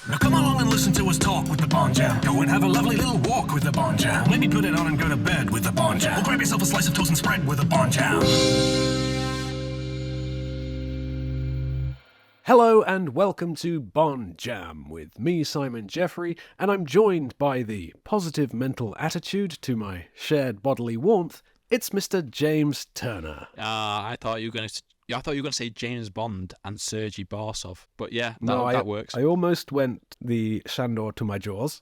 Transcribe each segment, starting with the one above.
Now come along and listen to us talk with the Bond Jam. Go and have a lovely little walk with the Bond Jam. Maybe put it on and go to bed with the Bond Jam. Or grab yourself a slice of toast and spread with the Bond Jam. Hello and welcome to Bond Jam with me, Simon Jeffrey, and I'm joined by the positive mental attitude to my shared bodily warmth. It's Mr. James Turner. I thought you were going to say James Bond and Sergei Borsov, but yeah, that works. I almost went the Shandor to my jaws.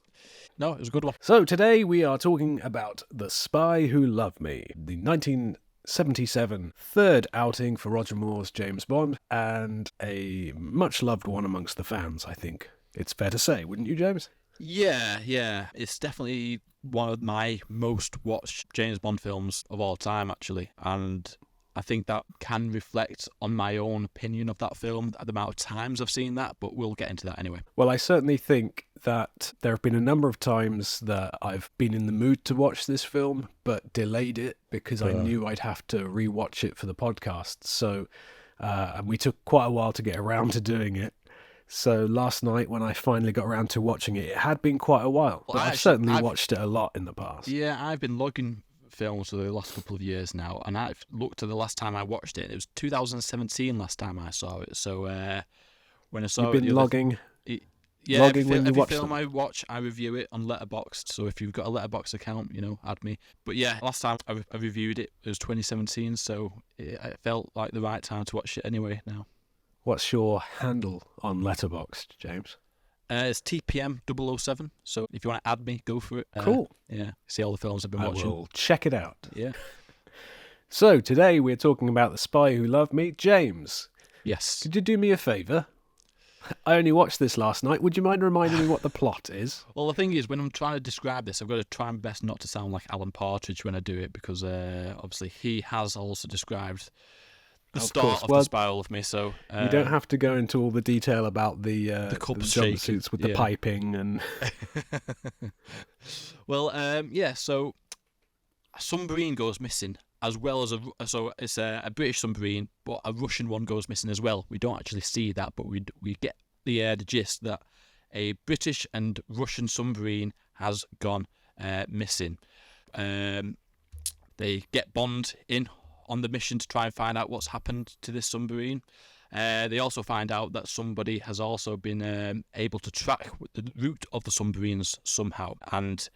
No, it was a good one. So today we are talking about The Spy Who Loved Me, the 1977 third outing for Roger Moore's James Bond, and a much-loved one amongst the fans, I think. It's fair to say, wouldn't you, James? Yeah. It's definitely one of my most watched James Bond films of all time, actually. And I think that can reflect on my own opinion of that film, the amount of times I've seen that, but we'll get into that anyway. Well, I certainly think that there have been a number of times that I've been in the mood to watch this film, but delayed it because I knew I'd have to rewatch it for the podcast. So, and we took quite a while to get around to doing it. So last night when I finally got around to watching it, it had been quite a while, but I've certainly watched it a lot in the past. Yeah, I've been logging films for the last couple of years now, and I've looked at the last time I watched it. It was 2017 last time I saw it. So when I saw You've been logging. Yeah, logging every when you film watch them. I watch, I review it on Letterboxd. So if you've got a Letterboxd account, add me. But yeah, last time I reviewed it was 2017, so it felt like the right time to watch it anyway now. What's your handle on Letterboxd, James? It's TPM007, so if you want to add me, go for it. Cool. Yeah, see all the films I've been watching. I will check it out. Yeah. So today we're talking about The Spy Who Loved Me. James, Yes. could you do me a favour? I only watched this last night. Would you mind reminding me what the plot is? Well, the thing is, when I'm trying to describe this, I've got to try my best not to sound like Alan Partridge when I do it, because obviously he has also described the start of The Spy Who Loved Me. So you don't have to go into all the detail about the cup jumpsuits with the piping and. Well, so a submarine goes missing, as well as it's a British submarine, but a Russian one goes missing as well. We don't actually see that, but we get the gist that a British and Russian submarine has gone missing. They get Bond in on the mission to try and find out what's happened to this submarine. They also find out that somebody has also been able to track the route of the submarines somehow, and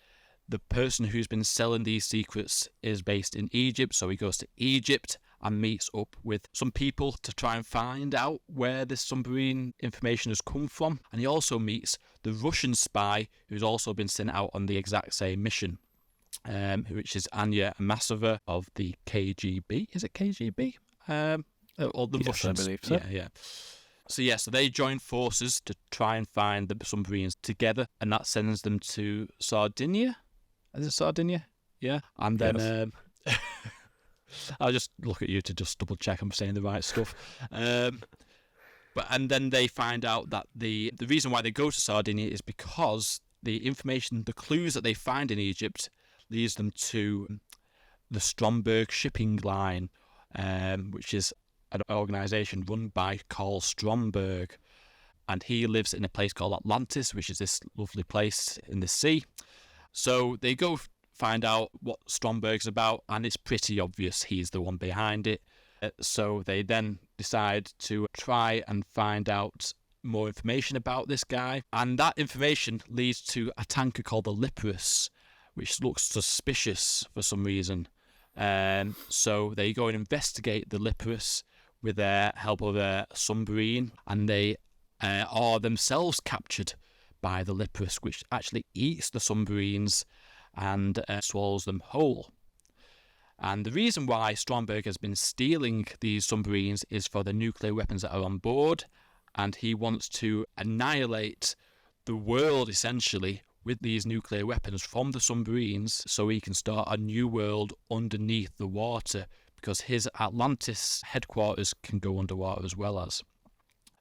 the person who's been selling these secrets is based in Egypt, so he goes to Egypt and meets up with some people to try and find out where this submarine information has come from. And he also meets the Russian spy who's also been sent out on the exact same mission, which is Anya Amasova of the KGB. Is it KGB? Or the Russians? I believe so. Yeah. So they join forces to try and find the submarines together, and that sends them to Sardinia. Is it Sardinia? Yeah. And then I'll just look at you to just double check I'm saying the right stuff. And then they find out that the reason why they go to Sardinia is because the information, the clues that they find in Egypt, leads them to the Stromberg shipping line, which is an organisation run by Carl Stromberg, and he lives in a place called Atlantis, which is this lovely place in the sea. So they go find out what Stromberg's about, and it's pretty obvious he's the one behind it. So they then decide to try and find out more information about this guy, and that information leads to a tanker called the Liparus, which looks suspicious for some reason. So they go and investigate the Liparus with the help of a submarine, and they are themselves captured by the Liparus, which actually eats the submarines and swallows them whole. And the reason why Stromberg has been stealing these submarines is for the nuclear weapons that are on board, and he wants to annihilate the world, essentially, with these nuclear weapons from the submarines, so he can start a new world underneath the water, because his Atlantis headquarters can go underwater as well as.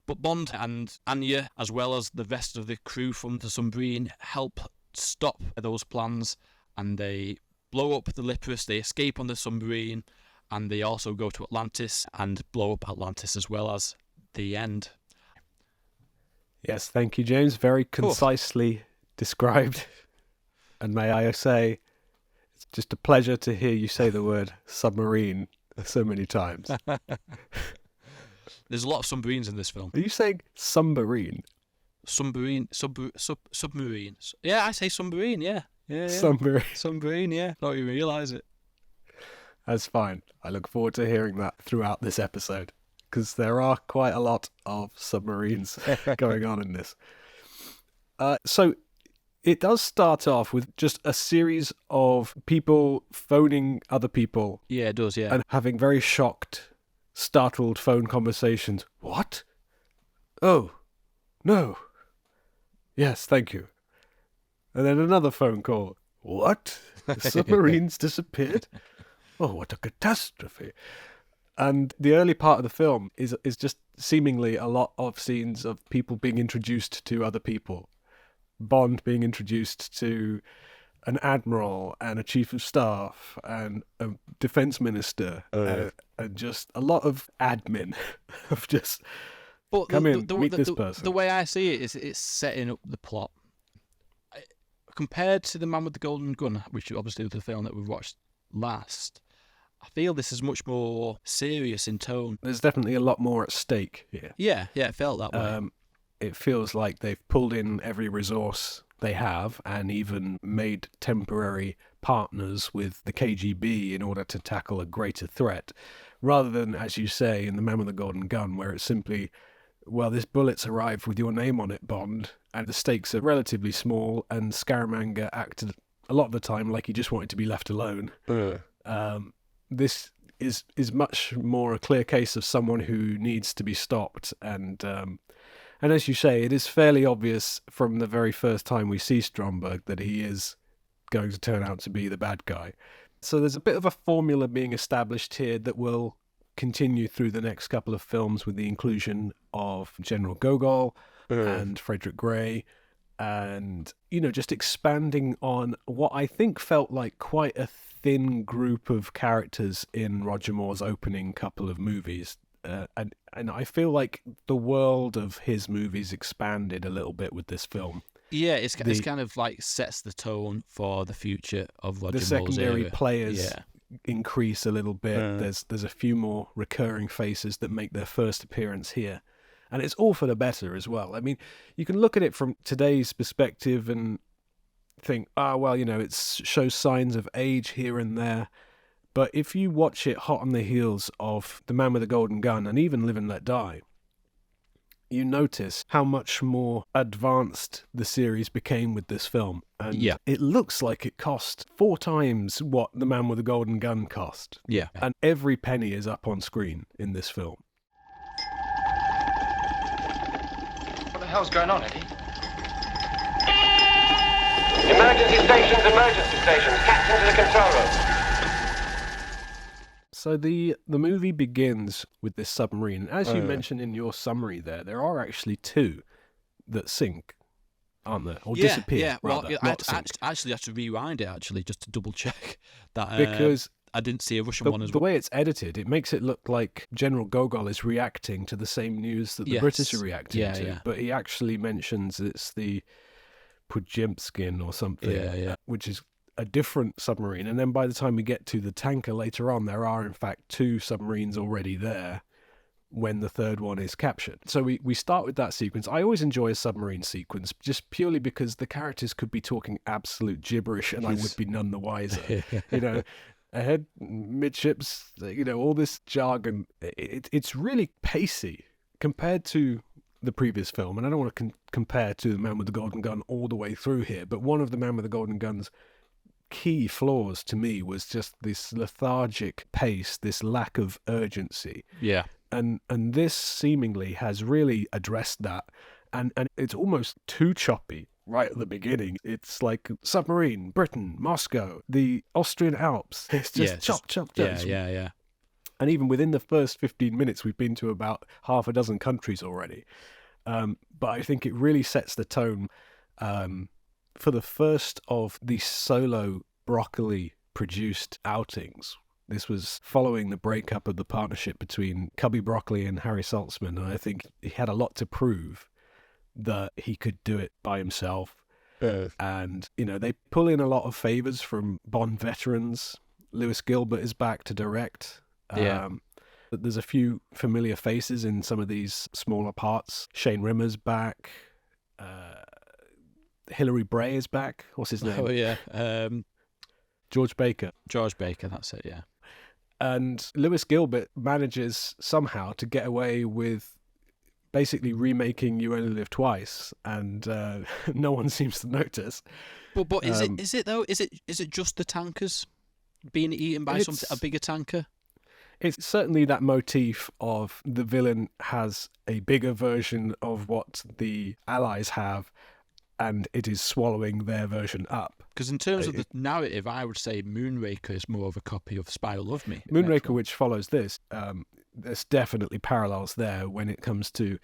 But Bond and Anya, as well as the rest of the crew from the submarine, help stop those plans, and they blow up the Liparus, they escape on the submarine, and they also go to Atlantis and blow up Atlantis as well as the end. Yes, thank you, James. Very concisely described. And may I say, it's just a pleasure to hear you say the word submarine so many times. There's a lot of submarines in this film. Are you saying submarine? Submarine. Yeah, I say submarine. Yeah. Submarine. Submarine. Yeah. Don't even realise it. That's fine. I look forward to hearing that throughout this episode, because there are quite a lot of submarines going on in this. So it does start off with just a series of people phoning other people. Yeah, it does, yeah. And having very shocked, startled phone conversations. What? Oh, no. Yes, thank you. And then another phone call. What? The submarines disappeared? Oh, what a catastrophe. And the early part of the film is just seemingly a lot of scenes of people being introduced to other people. Bond being introduced to an admiral and a chief of staff and a defense minister and just a lot of admin of just meet this person. The way I see it is it's setting up the plot. Compared to The Man with the Golden Gun, which obviously was the film that we watched last, I feel this is much more serious in tone. There's definitely a lot more at stake here. Yeah, it felt that way. It feels like they've pulled in every resource they have and even made temporary partners with the KGB in order to tackle a greater threat, rather than, as you say, in The Man with the Golden Gun, where it's simply, well, this bullet's arrived with your name on it, Bond, and the stakes are relatively small, and Scaramanga acted a lot of the time like he just wanted to be left alone. This is much more a clear case of someone who needs to be stopped, and as you say, it is fairly obvious from the very first time we see Stromberg that he is going to turn out to be the bad guy. So there's a bit of a formula being established here that will continue through the next couple of films with the inclusion of General Gogol and Frederick Gray, and, you know, just expanding on what I think felt like quite a thin group of characters in Roger Moore's opening couple of movies. And I feel like the world of his movies expanded a little bit with this film. Yeah, it's kind of like sets the tone for the future of Roger Moore's era. The secondary players Yeah. increase a little bit. There's a few more recurring faces that make their first appearance here. And it's all for the better as well. I mean, you can look at it from today's perspective and think, well, you know, it shows signs of age here and there. But if you watch it hot on the heels of The Man with the Golden Gun and even Live and Let Die, you notice how much more advanced the series became with this film. And it looks like it cost 4 times what The Man with the Golden Gun cost. Yeah. And every penny is up on screen in this film. What the hell's going on, Eddie? Emergency stations. Captain to the control room. So the movie begins with this submarine. As you mentioned in your summary there are actually 2 that sink, aren't there? Or disappear, yeah. Well, rather, I not actually had to rewind it, just to double check that. Because I didn't see a Russian one as the well. way it's edited, it makes it look like General Gogol is reacting to the same news that the British are reacting to. Yeah. But he actually mentions it's the Pujemskin or something, which is a different submarine. And then by the time we get to the tanker later on, there are in fact 2 submarines already there when the third one is captured. So we start with that sequence. I always enjoy a submarine sequence just purely because the characters could be talking absolute gibberish and I would be none the wiser. You know, ahead, midships, you know, all this jargon. It's really pacey compared to the previous film. And I don't want to compare to The Man with the Golden Gun all the way through here, but one of The Man with the Golden Gun's key flaws to me was just this lethargic pace, this lack of urgency. Yeah. And this seemingly has really addressed that. And it's almost too choppy right at the beginning. It's like submarine, Britain, Moscow, the Austrian Alps. It's just chop. Yeah. And even within the first 15 minutes, we've been to about half a dozen countries already. But I think it really sets the tone for the first of the solo Broccoli-produced outings. This was following the breakup of the partnership between Cubby Broccoli and Harry Saltzman, and I think he had a lot to prove that he could do it by himself. And, they pull in a lot of favors from Bond veterans. Lewis Gilbert is back to direct. There's a few familiar faces in some of these smaller parts. Shane Rimmer's back. Hilary Bray is back. What's his name? Oh, yeah. George Baker. George Baker, that's it, yeah. And Lewis Gilbert manages somehow to get away with basically remaking You Only Live Twice, and no one seems to notice. But is it though? Is it just the tankers being eaten by a bigger tanker? It's certainly that motif of the villain has a bigger version of what the Allies have, and it is swallowing their version up. Because in terms of the narrative, I would say Moonraker is more of a copy of Spy Who Loved Me. Moonraker, which follows this, there's definitely parallels there when it comes to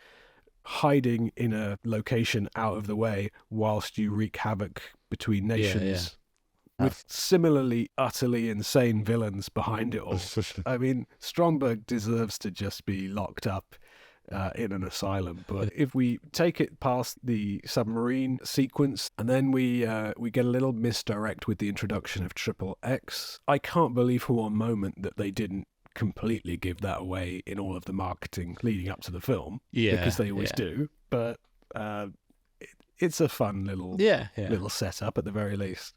hiding in a location out of the way whilst you wreak havoc between nations. With similarly utterly insane villains behind it all. I mean, Stromberg deserves to just be locked up in an asylum. But if we take it past the submarine sequence, and then we get a little misdirect with the introduction of Triple X, I can't believe for one moment that they didn't completely give that away in all of the marketing leading up to the film. Because they always do. But it's a fun little setup at the very least.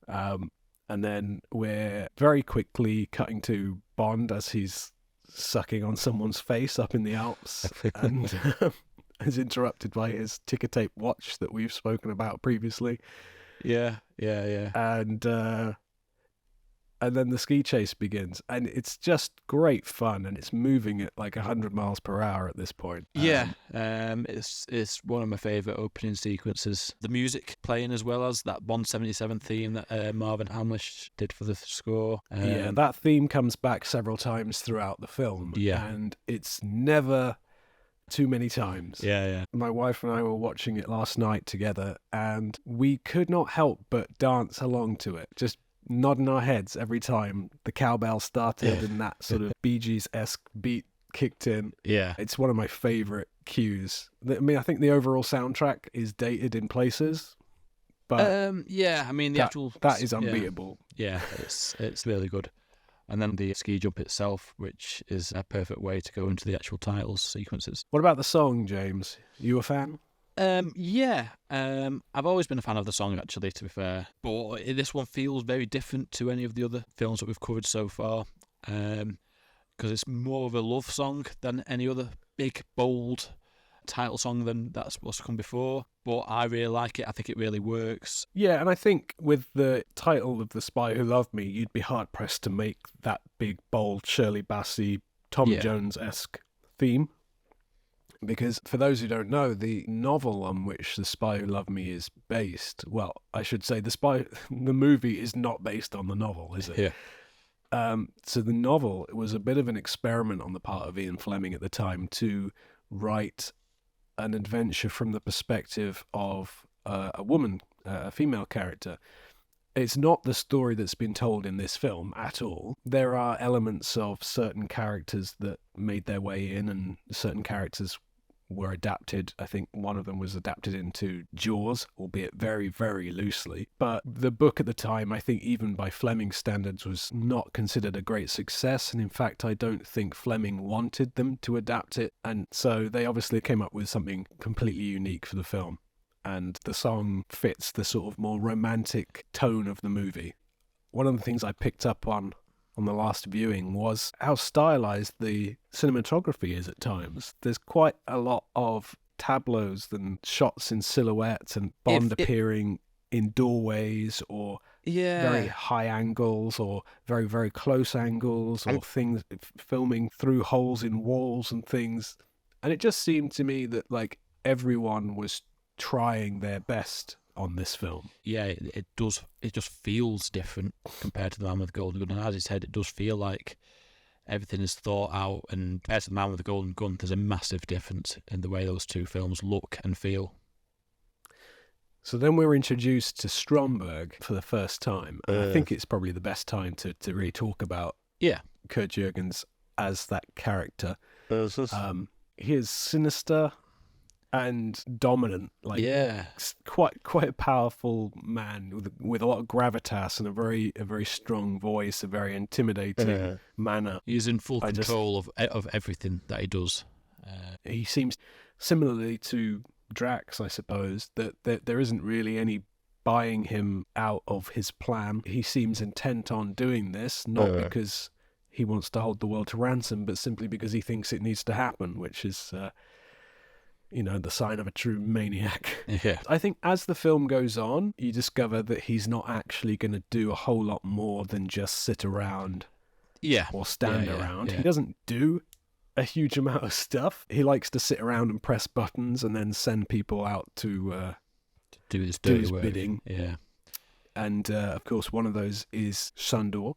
And then we're very quickly cutting to Bond as he's sucking on someone's face up in the Alps and is interrupted by his ticker tape watch that we've spoken about previously. Yeah. And then the ski chase begins, and it's just great fun, and it's moving at like 100 miles per hour at this point. It's one of my favourite opening sequences. The music playing as well as that Bond 77 theme that Marvin Hamlish did for the score. That theme comes back several times throughout the film, and it's never too many times. My wife and I were watching it last night together, and we could not help but dance along to it, just nodding our heads every time the cowbell started and that sort of Bee Gees-esque beat kicked in. It's one of my favourite cues. I mean, I think the overall soundtrack is dated in places, but that is unbeatable. It's really good. And then the ski jump itself, which is a perfect way to go into the actual titles sequences. What about the song, James? You a fan? I've always been a fan of the song, actually, to be fair. But this one feels very different to any of the other films that we've covered so far. Because it's more of a love song than any other big, bold title song than that's what's come before. But I really like it. I think it really works. Yeah, and I think with the title of The Spy Who Loved Me, you'd be hard-pressed to make that big, bold, Shirley Bassey, Tom Jones-esque theme. Because for those who don't know, the novel on which The Spy Who Loved Me is based, well, I should say the movie is not based on the novel, is it? So the novel was a bit of an experiment on the part of Ian Fleming at the time to write an adventure from the perspective of a woman, a female character. It's not the story that's been told in this film at all. There are elements of certain characters that made their way in, and certain characters were adapted. I think one of them was adapted into Jaws, albeit very, very loosely. But the book at the time, I think even by Fleming standards, was not considered a great success. And in fact, I don't think Fleming wanted them to adapt it. And so they obviously came up with something completely unique for the film. And the song fits the sort of more romantic tone of the movie. One of the things I picked up on the last viewing was how stylized the cinematography is at times. There's quite a lot of tableaus and shots in silhouette and Bond appearing in doorways or very high angles or very, very close angles or things filming through holes in walls and things. And it just seemed to me that like everyone was trying their best on this film. Yeah, it does. It just feels different compared to The Man with the Golden Gun. And as I said, it does feel like everything is thought out. And compared to The Man with the Golden Gun, there's a massive difference in the way those two films look and feel. So then we're introduced to Stromberg for the first time. And I think it's probably the best time to really talk about Kurt Jürgens as that character. He is sinister. and dominant. Like, Yeah. quite a powerful man with a lot of gravitas and a very strong voice, a very intimidating manner. He's in full I just- control of everything that he does. He seems, similarly to Drax, I suppose, that there isn't really any buying him out of his plan. He seems intent on doing this, not because he wants to hold the world to ransom, but simply because he thinks it needs to happen, which is, the sign of a true maniac. Yeah. I think as the film goes on, you discover that he's not actually going to do a whole lot more than just sit around Yeah. or stand Yeah, around. yeah. He doesn't do a huge amount of stuff. He likes to sit around and press buttons and then send people out to Do this do dirty his work. bidding. Yeah. And of course, one of those is Sandor,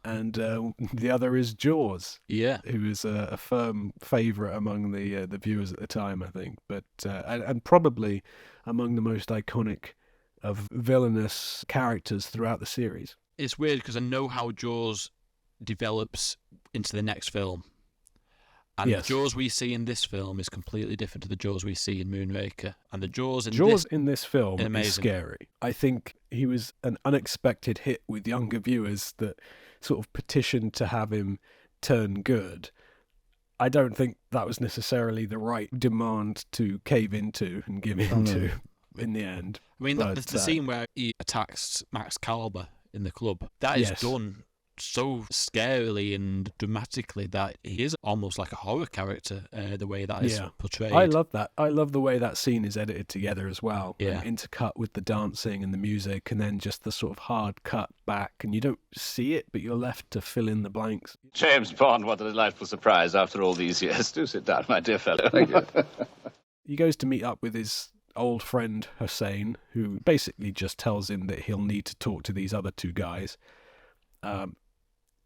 and the other is Jaws, Yeah. who is a firm favourite among the viewers at the time, I think, but and probably among the most iconic of villainous characters throughout the series. It's weird because I know how Jaws develops into the next film. And Yes. the Jaws we see in this film is completely different to the Jaws we see in Moonraker. And the Jaws in Jaws this... in this film Amazing. is scary. I think he was an unexpected hit with younger viewers that sort of petitioned to have him turn good. I don't think that was necessarily the right demand to cave into and give in to in the end. I mean, But, the scene where he attacks Max Calber in the club, that is Yes. done so scarily and dramatically that he is almost like a horror character, the way that is Yeah. portrayed. I love that. I love the way that scene is edited together as well. Yeah. And intercut with the dancing and the music, and then just the sort of hard cut back, and you don't see it, but you're left to fill in the blanks. James Bond, what a delightful surprise after all these years. Do sit down, my dear fellow. Thank you. He goes to meet up with his old friend Hussein, who basically just tells him that he'll need to talk to these other two guys.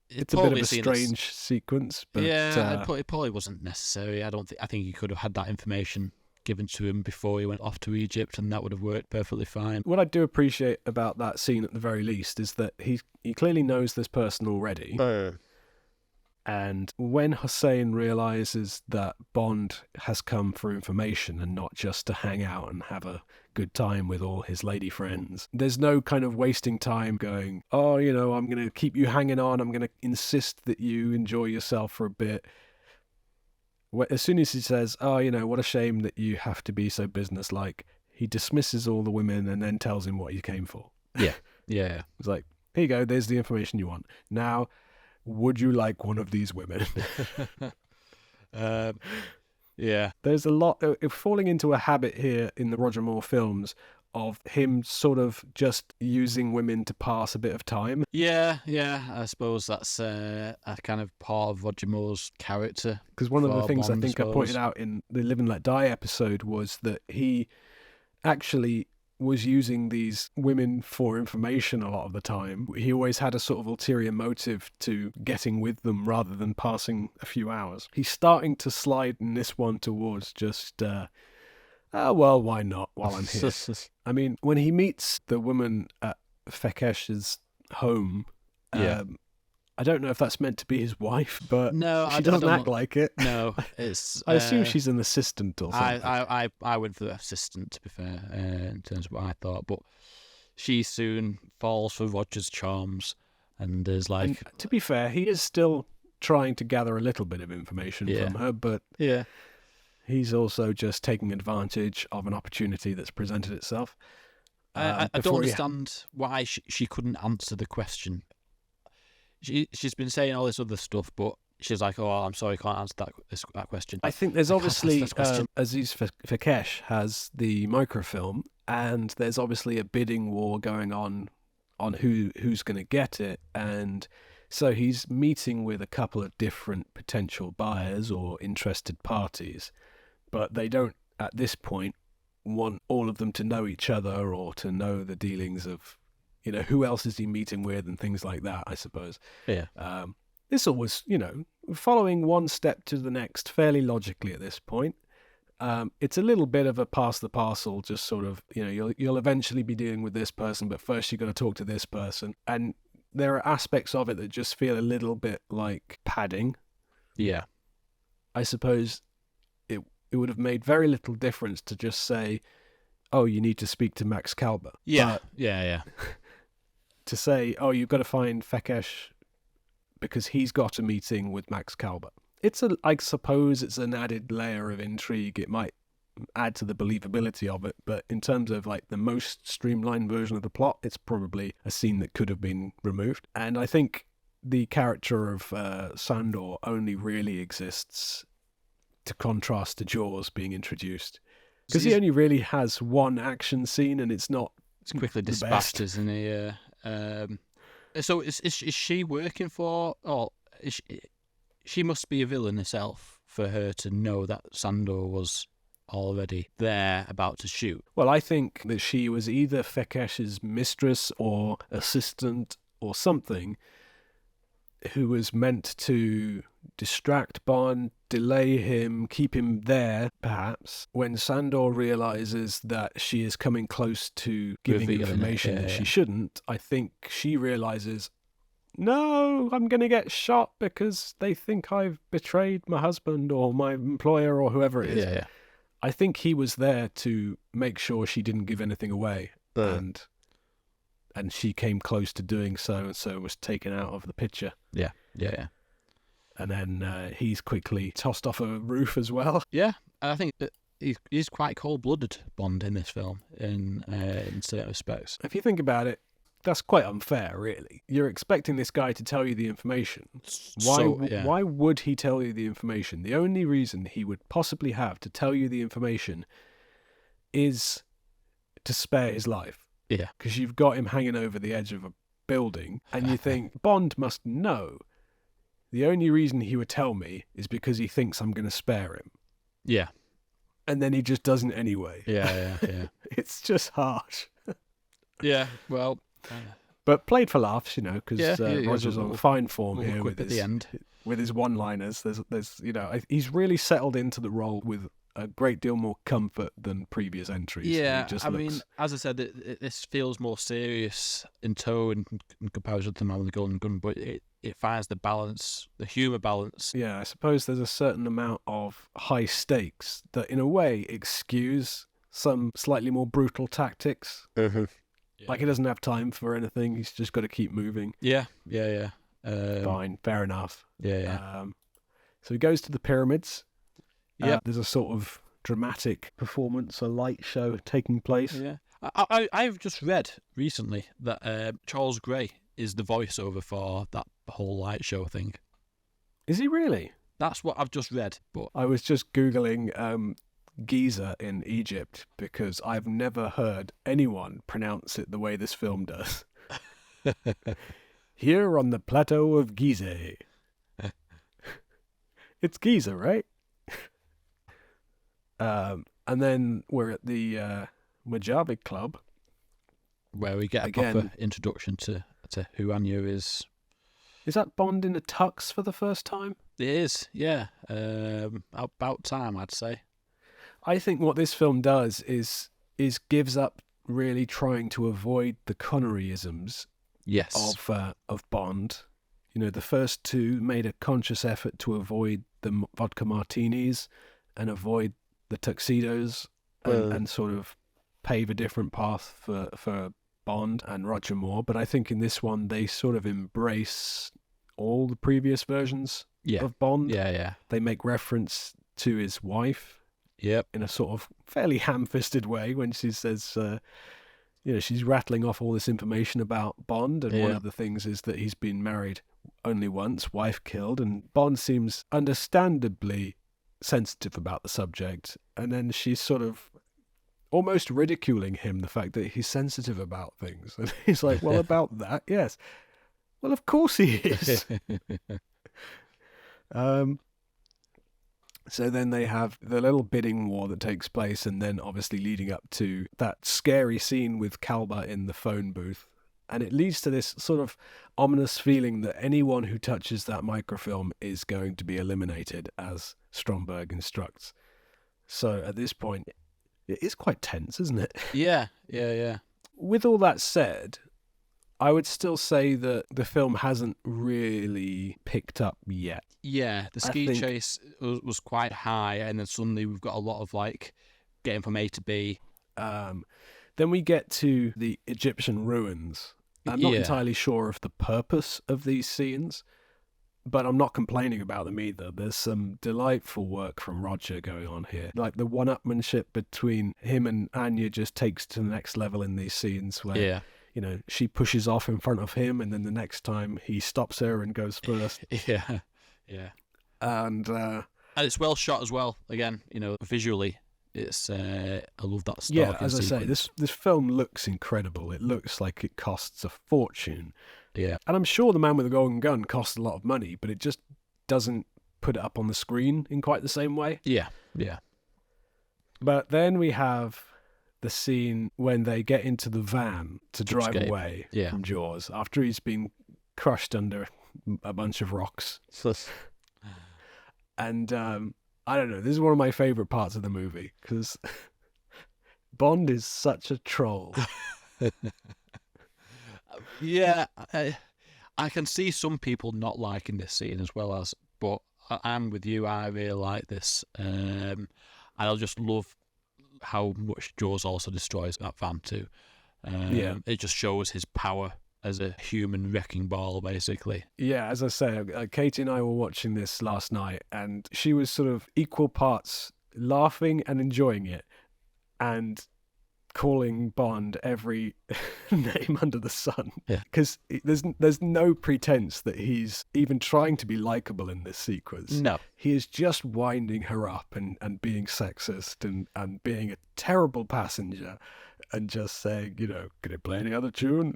It's a bit of probably a seen as- strange sequence, but yeah, it probably wasn't necessary. I think he could have had that information given to him before he went off to Egypt, and that would have worked perfectly fine. what I do appreciate about that scene at the very least is that he clearly knows this person already. And when Hussein realizes that Bond has come for information and not just to hang out and have a good time with all his lady friends, there's no kind of wasting time going, oh, I'm going to keep you hanging on. I'm going to insist that you enjoy yourself for a bit. As soon as he says, oh, what a shame that you have to be so businesslike, he dismisses all the women and then tells him what he came for. Yeah. It's like, here you go, there's the information you want. Now, would you like one of these women? Yeah. There's a lot falling into a habit here in the Roger Moore films of him sort of just using women to pass a bit of time. Yeah. I suppose that's a kind of part of Roger Moore's character. Because one of the for things Bond, I think I suppose. pointed out in the Live and Let Die episode was that he actually was using these women for information a lot of the time. He always had a sort of ulterior motive to getting with them rather than passing a few hours. He's starting to slide in this one towards just, well, why not while I'm here? I mean, when he meets the woman at Fekesh's home, Yeah. I don't know if that's meant to be his wife, but No, she doesn't act like it. No, it's. I assume she's an assistant or something. I went for the assistant, to be fair, in terms of what I thought. But she soon falls for Roger's charms and is like, And to be fair, he is still trying to gather a little bit of information Yeah. from her, but yeah, he's also just taking advantage of an opportunity that's presented itself. I don't before he- understand why she couldn't answer the question. She's been saying all this other stuff, but she's like, "Oh, I'm sorry, I can't answer that question." I think there's I can't obviously answer that question. Aziz Fakesh has the microfilm, and there's obviously a bidding war going on who's going to get it, and so he's meeting with a couple of different potential buyers or interested parties, but they don't at this point want all of them to know each other or to know the dealings of, who else is he meeting with and things like that, I suppose. Yeah. This all was, following one step to the next fairly logically at this point. It's a little bit of a pass the parcel, just sort of, you'll eventually be dealing with this person, but first you've got to talk to this person. And there are aspects of it that just feel a little bit like padding. Yeah. I suppose it would have made very little difference to just say, oh, you need to speak to Max Kalber. Yeah, But yeah. to say, oh, you've got to find Fekesh because he's got a meeting with Max Kalber. I suppose it's an added layer of intrigue. It might add to the believability of it, but in terms of like the most streamlined version of the plot, it's probably a scene that could have been removed. And I think the character of Sandor only really exists to contrast to Jaws being introduced, because he only really has one action scene, and it's not. It's quickly the dispatched, best. isn't he? So is she working for? Or she must be a villain herself for her to know that Sandor was already there about to shoot. Well, I think that she was either Fekesh's mistress or assistant or something, who was meant to distract Bond, delay him, keep him there, perhaps. When Sandor realizes that she is coming close to giving Revealing it, information yeah, that yeah. she shouldn't, I think she realizes, no, I'm going to get shot because they think I've betrayed my husband or my employer or whoever it is. Yeah. I think he was there to make sure she didn't give anything away, and she came close to doing so, and so was taken out of the picture. Yeah. And then he's quickly tossed off a roof as well. Yeah, and I think that he's quite cold-blooded, Bond, in this film, in certain respects. If you think about it, that's quite unfair, really. You're expecting this guy to tell you the information. Why would he tell you the information? The only reason he would possibly have to tell you the information is to spare his life. Yeah. Because you've got him hanging over the edge of a building, and you think, Bond must know. The only reason he would tell me is because he thinks I'm going to spare him. Yeah. And then he just doesn't anyway. Yeah. It's just harsh. Yeah, well... But played for laughs, because Yeah, Roger's on fine form here with at the end. with his one-liners. There's he's really settled into the role with a great deal more comfort than previous entries. Yeah, He just I looks- mean, as I said, this feels more serious in tone in comparison to Man with the Golden Gun, but it finds the balance, the humour balance. yeah, I suppose there's a certain amount of high stakes that, in a way, excuse some slightly more brutal tactics. Like, he doesn't have time for anything. He's just got to keep moving. Yeah. Fine, fair enough. Yeah. So he goes to the pyramids. Yep. There's a sort of dramatic performance, a light show taking place. Yeah. I've just read recently that Charles Gray is the voiceover for that whole light show thing. Is he really? That's what I've just read, but I was just Googling Giza in Egypt because I've never heard anyone pronounce it the way this film does. Here on the plateau of Gizeh. It's Giza, right? And then we're at the Mojave Club. where we get a Again- proper introduction to who Anya is. Is that Bond in a tux for the first time? It is, yeah. About time, I'd say. I think what this film does is gives up really trying to avoid the Conneryisms Yes. of Bond. The first two made a conscious effort to avoid the vodka martinis and avoid the tuxedos and sort of pave a different path for Bond and Roger Moore. But I think in this one they sort of embrace all the previous versions Yeah. of Bond. Yeah. They make reference to his wife Yep. in a sort of fairly ham-fisted way when she says, she's rattling off all this information about Bond, and one Yeah. of the things is that he's been married only once, wife killed, and Bond seems understandably sensitive about the subject, and then she's sort of almost ridiculing him, the fact that he's sensitive about things, and he's like, well, about that, yes. Well, of course he is. So then they have the little bidding war that takes place, and then obviously leading up to that scary scene with Kalber in the phone booth. And it leads to this sort of ominous feeling that anyone who touches that microfilm is going to be eliminated, as Stromberg instructs. So at this point, it is quite tense, isn't it? Yeah. With all that said, I would still say that the film hasn't really picked up yet. Yeah, the I ski think- chase was quite high, and then suddenly we've got a lot of like getting from A to B. Then we get to the Egyptian ruins. I'm not Yeah. entirely sure of the purpose of these scenes, but I'm not complaining about them either. There's some delightful work from Roger going on here. Like the one-upmanship between him and Anya just takes to the next level in these scenes where, Yeah, you know, she pushes off in front of him and then the next time he stops her and goes first. yeah, yeah. And And it's well shot as well. Again, you know, visually, it's I love that stalking yeah, as I say, sequence. this film looks incredible. It looks like it costs a fortune. Yeah, And I'm sure The Man with the Golden Gun costs a lot of money, but it just doesn't put it up on the screen in quite the same way. yeah, yeah, But then we have the scene when they get into the van to drive escape. away Yeah. from Jaws after he's been crushed under a bunch of rocks. And I don't know, this is one of my favourite parts of the movie because Bond is such a troll. yeah. I can see some people not liking this scene as well as, but I'm with you. I really like this, and I just love how much Jaws also destroys that van too. Yeah. It just shows his power as a human wrecking ball, basically. Yeah, as I say, Katie and I were watching this last night, and she was sort of equal parts laughing and enjoying it, and calling Bond every name under the sun. Yeah. Because there's no pretense that he's even trying to be likable in this sequence. No. He is just winding her up and being sexist and being a terrible passenger and just saying, you know, can I play any other tune?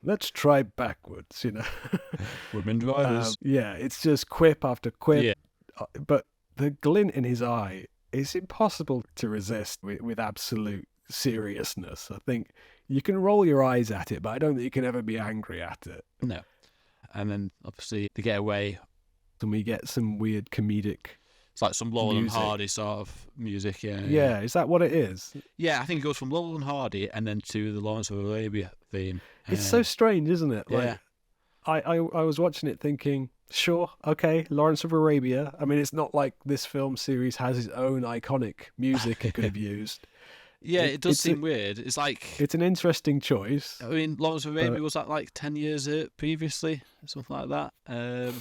Let's try backwards, you know. Women drivers. Yeah, it's just quip after quip. Yeah. But the glint in his eye is impossible to resist with absolute seriousness. I think you can roll your eyes at it, but I don't think you can ever be angry at it. No. And then obviously they get away. And we get some weird comedic. It's like some Laurel and Music. Hardy sort of music. Yeah. Yeah, is that what it is? Yeah, I think it goes from Laurel and Hardy and then to the Lawrence of Arabia theme. It's so strange, isn't it? Like, Yeah. I was watching it thinking, sure, okay, Lawrence of Arabia. I mean, it's not like this film series has its own iconic music it could have used. Yeah, it does it's seem weird. It's like, It's an interesting choice. I mean, Lawrence of Arabia but- was that like 10 years previously, something like that.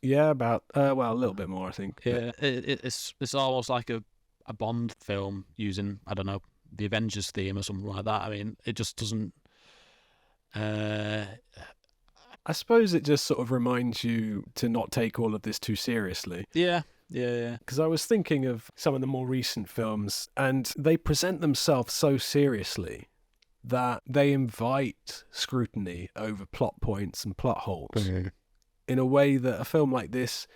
Yeah, about a little bit more, I think. Yeah, it's almost like a Bond film using, I don't know, the Avengers theme or something like that. I mean, it just doesn't. I suppose it just sort of reminds you to not take all of this too seriously. Yeah. Because I was thinking of some of the more recent films, and they present themselves so seriously that they invite scrutiny over plot points and plot holes in a way that a film like this,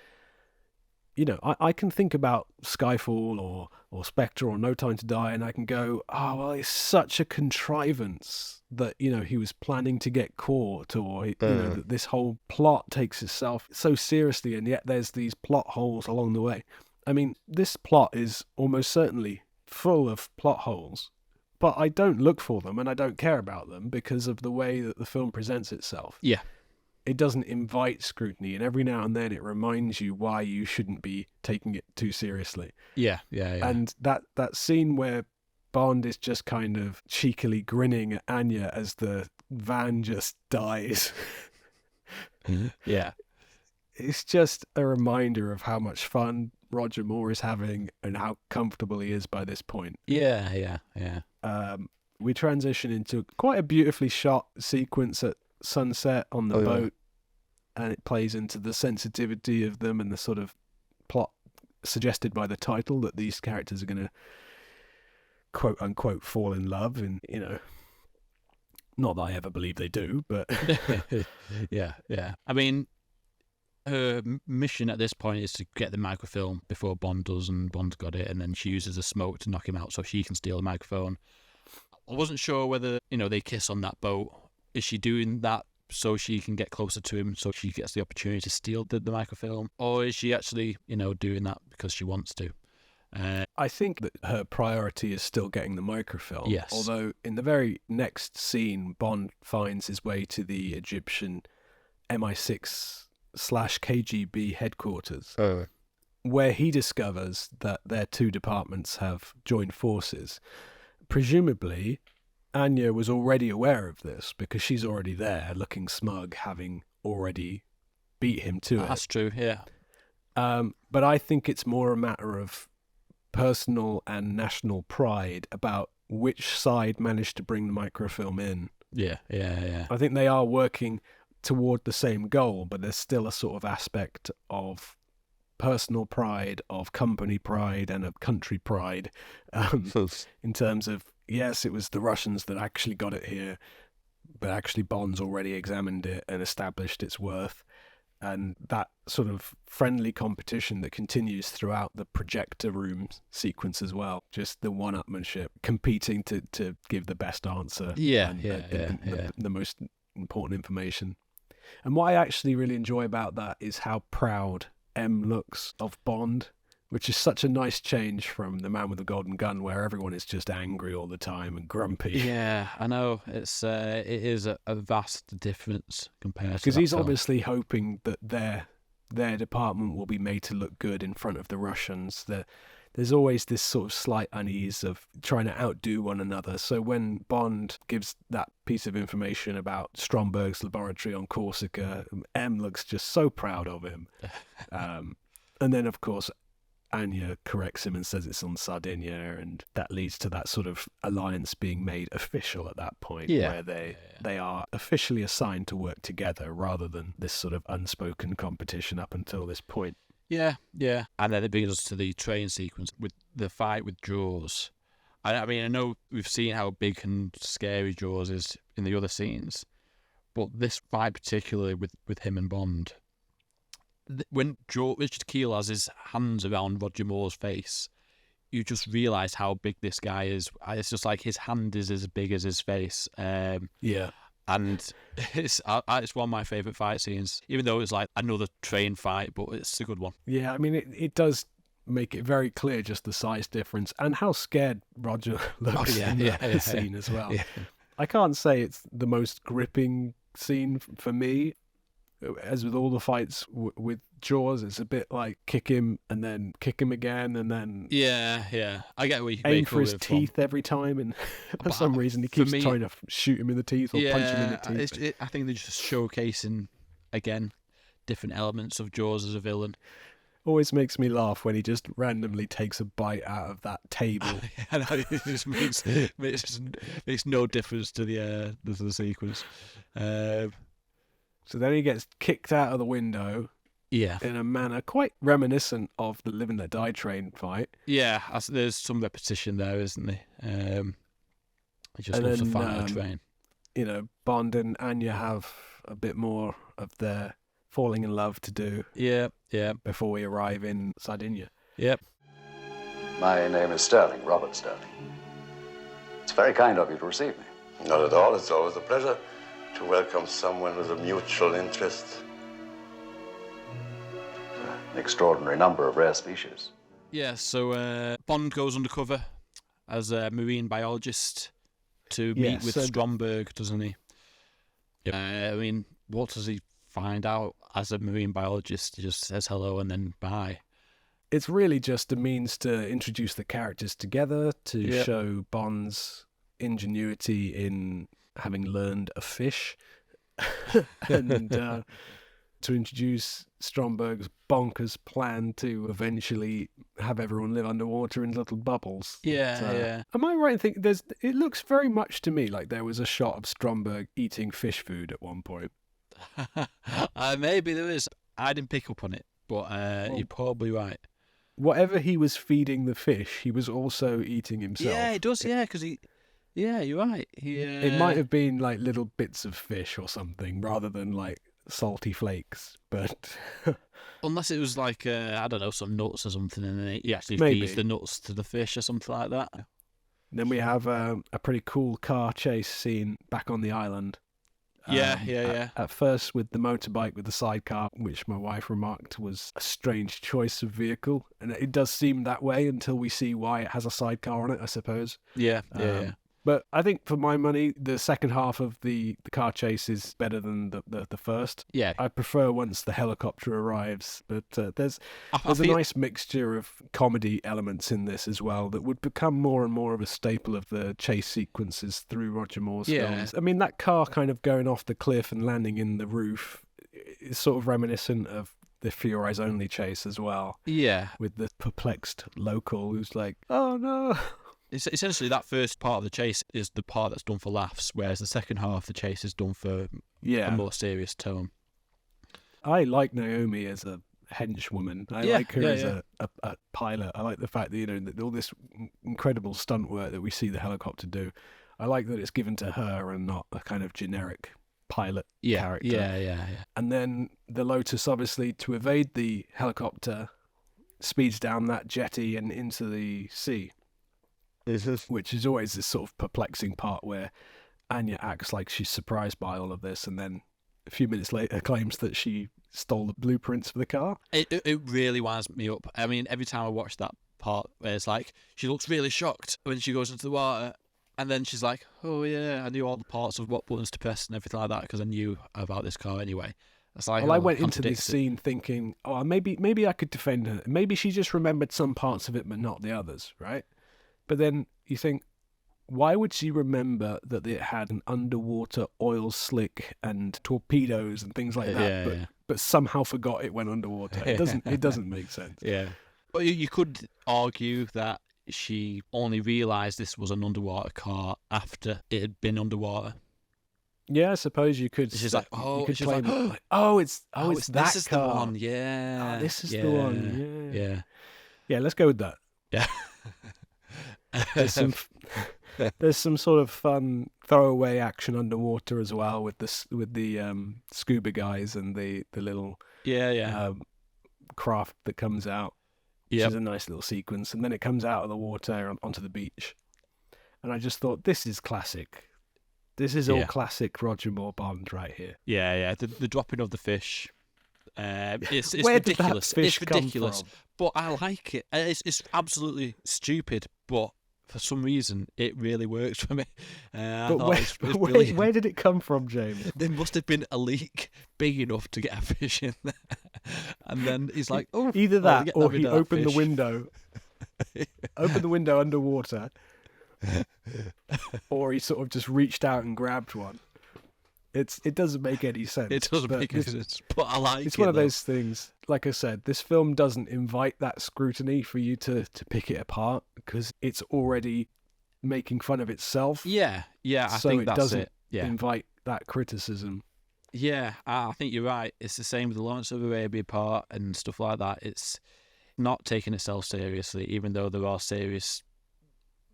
you know, I can think about Skyfall or Spectre or No Time to Die, and I can go, oh, well, it's such a contrivance that, you know, he was planning to get caught, or, you know, that this whole plot takes itself so seriously, and yet there's these plot holes along the way. I mean, this plot is almost certainly full of plot holes, but I don't look for them and I don't care about them because of the way that the film presents itself. Yeah. It doesn't invite scrutiny, and every now and then it reminds you why you shouldn't be taking it too seriously. Yeah. And that scene where Bond is just kind of cheekily grinning at Anya as the van just dies, Yeah. it's just a reminder of how much fun Roger Moore is having and how comfortable he is by this point. Yeah. We transition into quite a beautifully shot sequence at sunset on the boat, and it plays into the sensitivity of them and the sort of plot suggested by the title that these characters are going to quote unquote fall in love, and, you know, not that I ever believe they do, but Yeah. I mean, her mission at this point is to get the microfilm before Bond does, and Bond got it, and then she uses the smoke to knock him out so she can steal the microphone. I wasn't sure whether, you know, they kiss on that boat. Is she doing that so she can get closer to him, so she gets the opportunity to steal the microfilm? Or is she actually, you know, doing that because she wants to? I think that her priority is still getting the microfilm. Yes. Although in the very next scene, Bond finds his way to the Egyptian MI6/KGB headquarters, where he discovers that their two departments have joined forces. Presumably, Anya was already aware of this because she's already there, looking smug, having already beat him to it. That's true, yeah. But I think it's more a matter of personal and national pride about which side managed to bring the microfilm in. Yeah. I think they are working toward the same goal, but there's still a sort of aspect of personal pride, of company pride, and of country pride, in terms of, yes, it was the Russians that actually got it here, but actually Bond's already examined it and established its worth. And that sort of friendly competition that continues throughout the projector room sequence as well. Just the one-upmanship, competing to give the best answer. The most important information. And what I actually really enjoy about that is how proud M looks of Bond, which is such a nice change from The Man with the Golden Gun, where everyone is just angry all the time and grumpy. Yeah, I know. It is a vast difference compared to because that he's film. obviously hoping that their department will be made to look good in front of the Russians. There's always this sort of slight unease of trying to outdo one another. So when Bond gives that piece of information about Stromberg's laboratory on Corsica, M looks just so proud of him. And then, of course, Anya corrects him and says it's on Sardinia, and that leads to that sort of alliance being made official at that point, where they are officially assigned to work together rather than this sort of unspoken competition up until this point. Yeah. And then it brings us to the train sequence with the fight with Jaws. I mean, I know we've seen how big and scary Jaws is in the other scenes, but this fight particularly with him and Bond, when Richard Kiel has his hands around Roger Moore's face, you just realise how big this guy is. It's just like his hand is as big as his face. And it's one of my favourite fight scenes, even though it's like another train fight, but it's a good one. Yeah, I mean, it does make it very clear just the size difference and how scared Roger looks in that scene as well. Yeah. I can't say it's the most gripping scene for me. As with all the fights with Jaws, it's a bit like kick him and then kick him again and then I get where you aim for his teeth every time, and for some reason he keeps trying to shoot him in the teeth or punch him in the teeth. I think they're just showcasing again different elements of Jaws as a villain. Always makes me laugh when he just randomly takes a bite out of that table. I know, it just makes no difference to the sequence. So then he gets kicked out of the window in a manner quite reminiscent of the Live and Let Die train fight. Yeah, there's some repetition there, isn't there? He just loves to fight on a train. You know, Bond and Anya have a bit more of their falling in love to do. Yeah. Before we arrive in Sardinia. Yep. My name is Sterling, Robert Sterling. It's very kind of you to receive me. Not at all. It's always a pleasure to welcome someone with a mutual interest. An extraordinary number of rare species. Yeah, so Bond goes undercover as a marine biologist to meet with Stromberg, doesn't he? Yep. I mean, what does he find out as a marine biologist? He just says hello and then bye. It's really just a means to introduce the characters together, to show Bond's ingenuity in having learned a fish, and to introduce Stromberg's bonkers plan to eventually have everyone live underwater in little bubbles. Yeah. Am I right in thinking it looks very much to me like there was a shot of Stromberg eating fish food at one point? Maybe there is. I didn't pick up on it, but you're probably right. Whatever he was feeding the fish, he was also eating himself. Yeah, he does, because he... Yeah, you're right. It might have been like little bits of fish or something rather than like salty flakes, but... Unless it was like, I don't know, some nuts or something, and then he actually feeds the nuts to the fish or something like that. Then we have a pretty cool car chase scene back on the island. Yeah. At first with the motorbike with the sidecar, which my wife remarked was a strange choice of vehicle. And it does seem that way until we see why it has a sidecar on it, I suppose. Yeah. But I think for my money, the second half of the car chase is better than the first. Yeah. I prefer once the helicopter arrives. But there's a feel- nice mixture of comedy elements in this as well that would become more and more of a staple of the chase sequences through Roger Moore's films. I mean, that car kind of going off the cliff and landing in the roof is sort of reminiscent of the For Your Eyes Only chase as well. Yeah. With the perplexed local who's like, oh no. It's essentially that first part of the chase is the part that's done for laughs, whereas the second half of the chase is done for a more serious tone. I like Naomi as a henchwoman. I like her as a pilot. I like the fact that, that all this incredible stunt work that we see the helicopter do, I like that it's given to her and not a kind of generic pilot character. Yeah. And then the Lotus, obviously, to evade the helicopter, speeds down that jetty and into the sea. Which is always this sort of perplexing part where Anya acts like she's surprised by all of this and then a few minutes later claims that she stole the blueprints for the car. It really winds me up. I mean, every time I watch that part where it's like, she looks really shocked when she goes into the water and then she's like, oh yeah, I knew all the parts of what buttons to press and everything like that because I knew about this car anyway. It's like, I went into this scene thinking, oh, maybe I could defend her. Maybe she just remembered some parts of it but not the others, right? But then you think, why would she remember that it had an underwater oil slick and torpedoes and things like that, but somehow forgot it went underwater? It doesn't make sense. Yeah. But you could argue that she only realised this was an underwater car after it had been underwater. Yeah, I suppose you could. She's like, it's this that is car. the one. Yeah. Oh, this is the one. Yeah. Yeah, let's go with that. Yeah. There's some sort of fun throwaway action underwater as well with the scuba guys and the little craft that comes out, which is a nice little sequence, and then it comes out of the water onto the beach, and I just thought, this is classic. This is all classic Roger Moore Bond right here. Yeah. The dropping of the fish. It's Where ridiculous. Did that fish it's ridiculous, come from? but I like it. It's absolutely stupid, but for some reason it really works for me. Where did it come from, James? There must have been a leak big enough to get a fish in there, and then he's like, "Oh, either that, or he opened the window, underwater, or he sort of just reached out and grabbed one." It doesn't make any sense. It doesn't make any sense, but I like it. It's one of those things, like I said, this film doesn't invite that scrutiny for you to pick it apart because it's already making fun of itself. Yeah, I think that's it. So it doesn't invite that criticism. Yeah, I think you're right. It's the same with the Lawrence of Arabia part and stuff like that. It's not taking itself seriously, even though there are serious,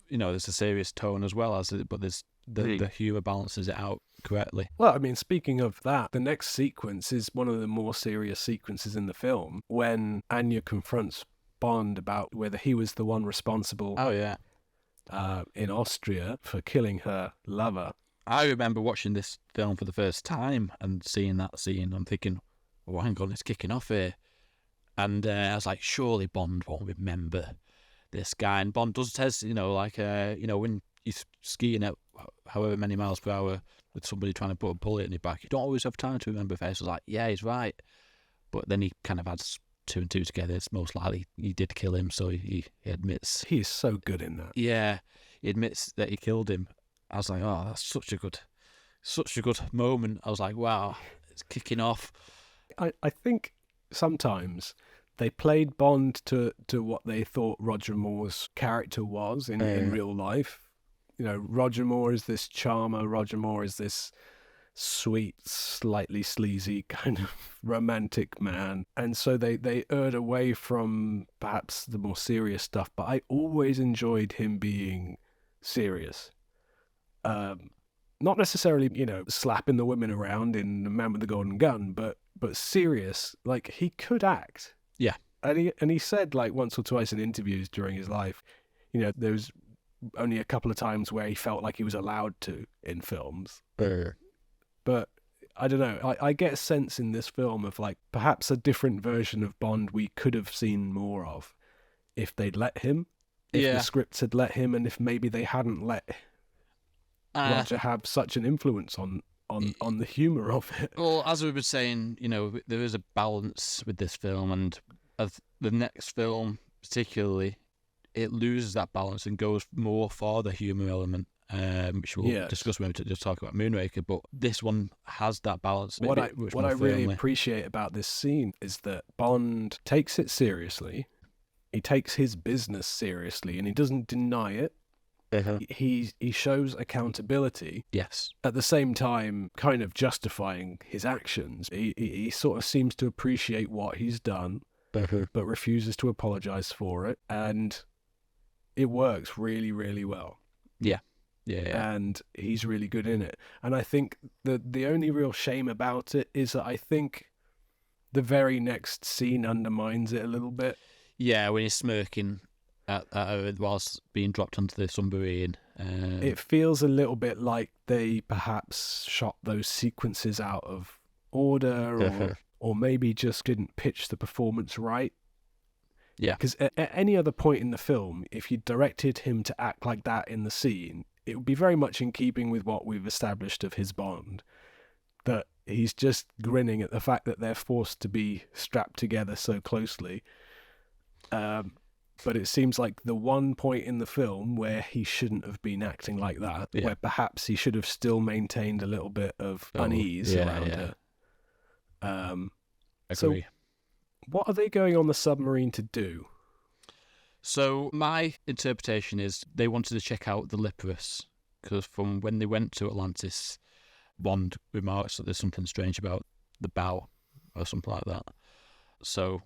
there's a serious tone as well as it, but there's the humour balances it out correctly. Well, I mean, speaking of that, the next sequence is one of the more serious sequences in the film when Anya confronts Bond about whether he was the one responsible in Austria for killing her lover. I remember watching this film for the first time and seeing that scene. I'm thinking, oh, hang on, it's kicking off here. And I was like, surely Bond won't remember this guy. And Bond does test, when you're skiing at however many miles per hour with somebody trying to put a bullet in your back, you don't always have time to remember face. I was like, yeah, he's right. But then he kind of adds two and two together. It's most likely he did kill him, so he admits. He is so good in that. Yeah, he admits that he killed him. I was like, oh, that's such a good moment. I was like, wow, it's kicking off. I think sometimes they played Bond to what they thought Roger Moore's character was in real life. Roger Moore is this charmer. Roger Moore is this sweet, slightly sleazy kind of romantic man. And so they erred away from perhaps the more serious stuff. But I always enjoyed him being serious. Not necessarily, slapping the women around in The Man with the Golden Gun, but serious. Like, he could act. Yeah. And he said, like, once or twice in interviews during his life, there was only a couple of times where he felt like he was allowed to in films. But I don't know. I get a sense in this film of like perhaps a different version of Bond we could have seen more of if they'd let him, if the scripts had let him, and if maybe they hadn't let Roger have such an influence on the humour of it. Well, as we were saying, there is a balance with this film, and of the next film particularly, it loses that balance and goes more for the humour element, which we'll discuss when we just talk about Moonraker. But this one has that balance. What I really appreciate about this scene is that Bond takes it seriously. He takes his business seriously, and he doesn't deny it. He shows accountability. Yes. At the same time, kind of justifying his actions. He sort of seems to appreciate what he's done, but refuses to apologise for it, and it works really, really well. Yeah. And he's really good in it. And I think the only real shame about it is that I think the very next scene undermines it a little bit. Yeah, when he's smirking at whilst being dropped onto the submarine. It feels a little bit like they perhaps shot those sequences out of order, or maybe just didn't pitch the performance right. Yeah. Because at any other point in the film, if you directed him to act like that in the scene, it would be very much in keeping with what we've established of his Bond, that he's just grinning at the fact that they're forced to be strapped together so closely. But it seems like the one point in the film where he shouldn't have been acting like that, where perhaps he should have still maintained a little bit of unease around it. Agree. So what are they going on the submarine to do? So my interpretation is they wanted to check out the Liparus, because from when they went to Atlantis, Bond remarks that there's something strange about the bow or something like that. So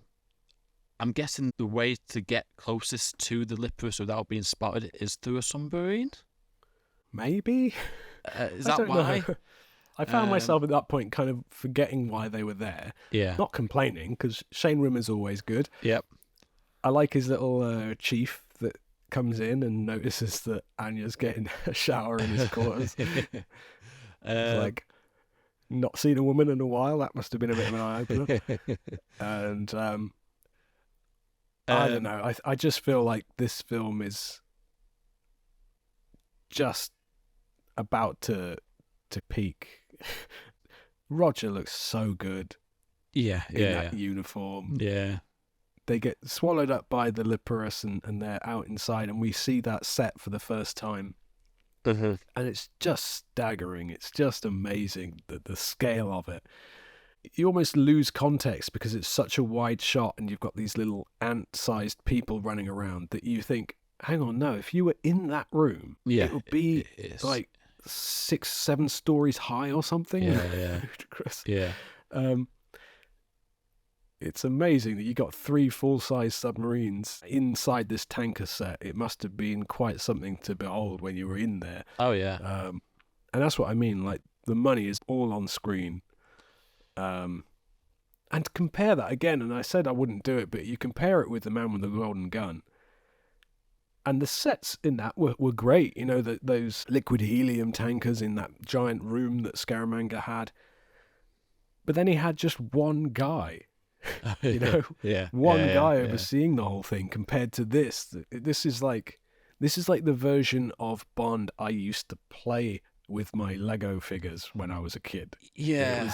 I'm guessing the way to get closest to the Liparus without being spotted is through a submarine? Maybe? Is that why? Know. I found myself at that point kind of forgetting why they were there. Yeah. Not complaining, because Shane Rimmer's always good. Yep. I like his little chief that comes in and notices that Anya's getting a shower in his quarters. It's like, not seen a woman in a while. That must have been a bit of an eye-opener. And I don't know. I just feel like this film is just about to peak. Roger looks so good. In that uniform. Yeah. They get swallowed up by the Liparus and they're out inside, and we see that set for the first time. And it's just staggering. It's just amazing, the scale of it. You almost lose context because it's such a wide shot and you've got these little ant-sized people running around that you think, hang on, no, if you were in that room, it would be like 6-7 stories high or something. Yeah. Ludicrous. Yeah. It's amazing that you got 3 full-size submarines inside this tanker set. It must have been quite something to behold when you were in there. Oh, yeah. And that's what I mean. Like, the money is all on screen. And compare that again, and I said I wouldn't do it, but you compare it with The Man with the Golden Gun. And the sets in that were great. You know, those liquid helium tankers in that giant room that Scaramanga had. But then he had just one guy. You know, one guy overseeing the whole thing compared to this. This is like the version of Bond I used to play with my Lego figures when I was a kid. Yeah.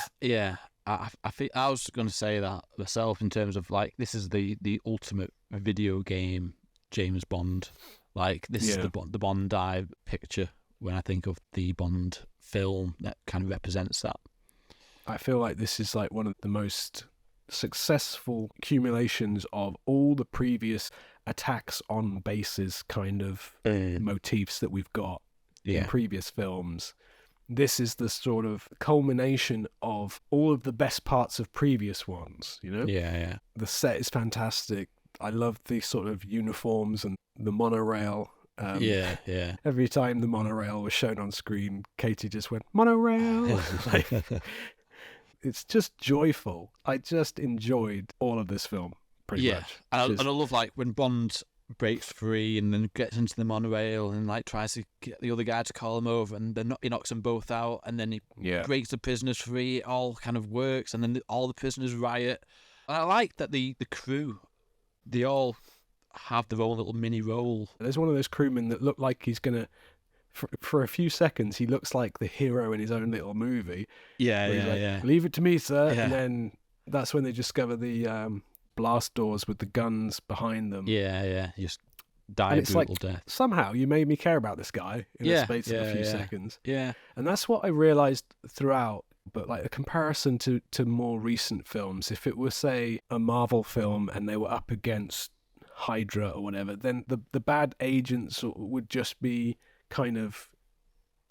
I think I was going to say that myself in terms of like this is the ultimate video game James Bond. Like this is the Bond I picture when I think of the Bond film that kind of represents that. I feel like this is like one of the most successful accumulations of all the previous attacks on bases kind of motifs that we've got in previous films. This is the sort of culmination of all of the best parts of previous ones, you know? Yeah. The set is fantastic. I love the sort of uniforms and the monorail. Every time the monorail was shown on screen, Katie just went, monorail! It's just joyful. I just enjoyed all of this film, pretty much. And I love like when Bond breaks free and then gets into the monorail and like tries to get the other guy to call him over, and then he knocks them both out, and then he breaks the prisoners free. It all kind of works, and then all the prisoners riot. And I like that the crew, they all have their own little mini role. There's one of those crewmen that look like he's gonna. For a few seconds, he looks like the hero in his own little movie. Yeah. Leave it to me, sir. Yeah. And then that's when they discover the blast doors with the guns behind them. Yeah. Just die And a it's brutal like, death. somehow you made me care about this guy in the space of a few seconds. Yeah. And that's what I realised throughout. But like a comparison to more recent films, if it were, say, a Marvel film and they were up against Hydra or whatever, then the bad agents would just be kind of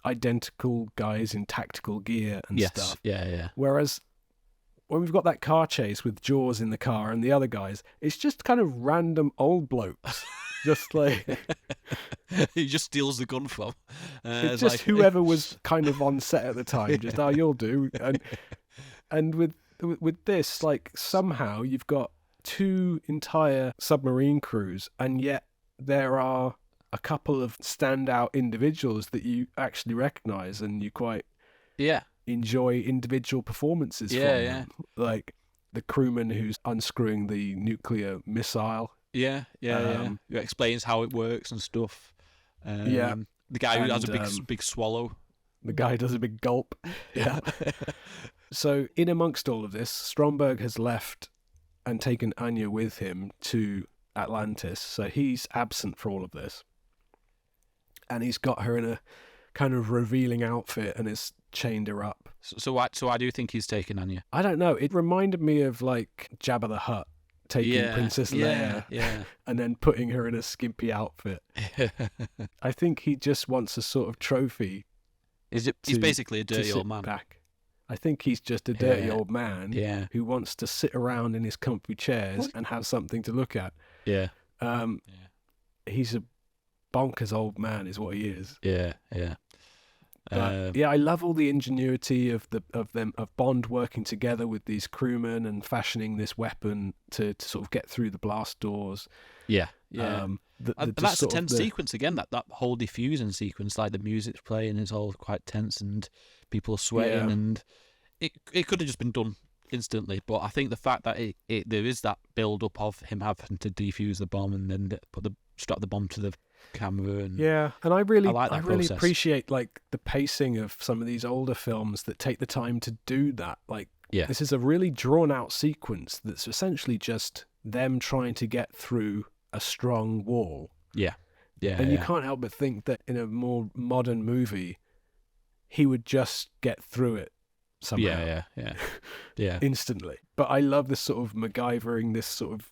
identical guys in tactical gear and stuff. Yeah. Whereas when we've got that car chase with Jaws in the car and the other guys, it's just kind of random old blokes. Just like... He just steals the gun from. It's just like... whoever was kind of on set at the time. Just, you'll do. And with this, like, somehow you've got 2 entire submarine crews, and yet there are a couple of standout individuals that you actually recognise and you quite enjoy individual performances from them. Like the crewman who's unscrewing the nuclear missile. Yeah. Who explains how it works and stuff. The guy who has a big swallow. The guy does a big gulp. Yeah. So in amongst all of this, Stromberg has left and taken Anya with him to Atlantis. So he's absent for all of this. And he's got her in a kind of revealing outfit and has chained her up. So why do you think he's taken Anya? I don't know. It reminded me of like Jabba the Hutt taking Princess Leia and then putting her in a skimpy outfit. I think he just wants a sort of trophy. He's basically a dirty old man. Back. I think he's just a dirty old man who wants to sit around in his comfy chairs and have something to look at. Yeah. He's a bonkers old man is what he is. Yeah. But, I love all the ingenuity of Bond working together with these crewmen and fashioning this weapon to sort of get through the blast doors. Yeah. But that's a tense sequence again. That whole diffusing sequence, like the music's playing, is all quite tense and people are sweating, and it could have just been done instantly. But I think the fact that there is that build up of him having to defuse the bomb and then strap the bomb to the camera, and I really process. appreciate like the pacing of some of these older films that take the time to do that. Like this is a really drawn out sequence that's essentially just them trying to get through a strong wall. And you can't help but think that in a more modern movie he would just get through it somehow. Instantly. But I love this sort of MacGyvering, this sort of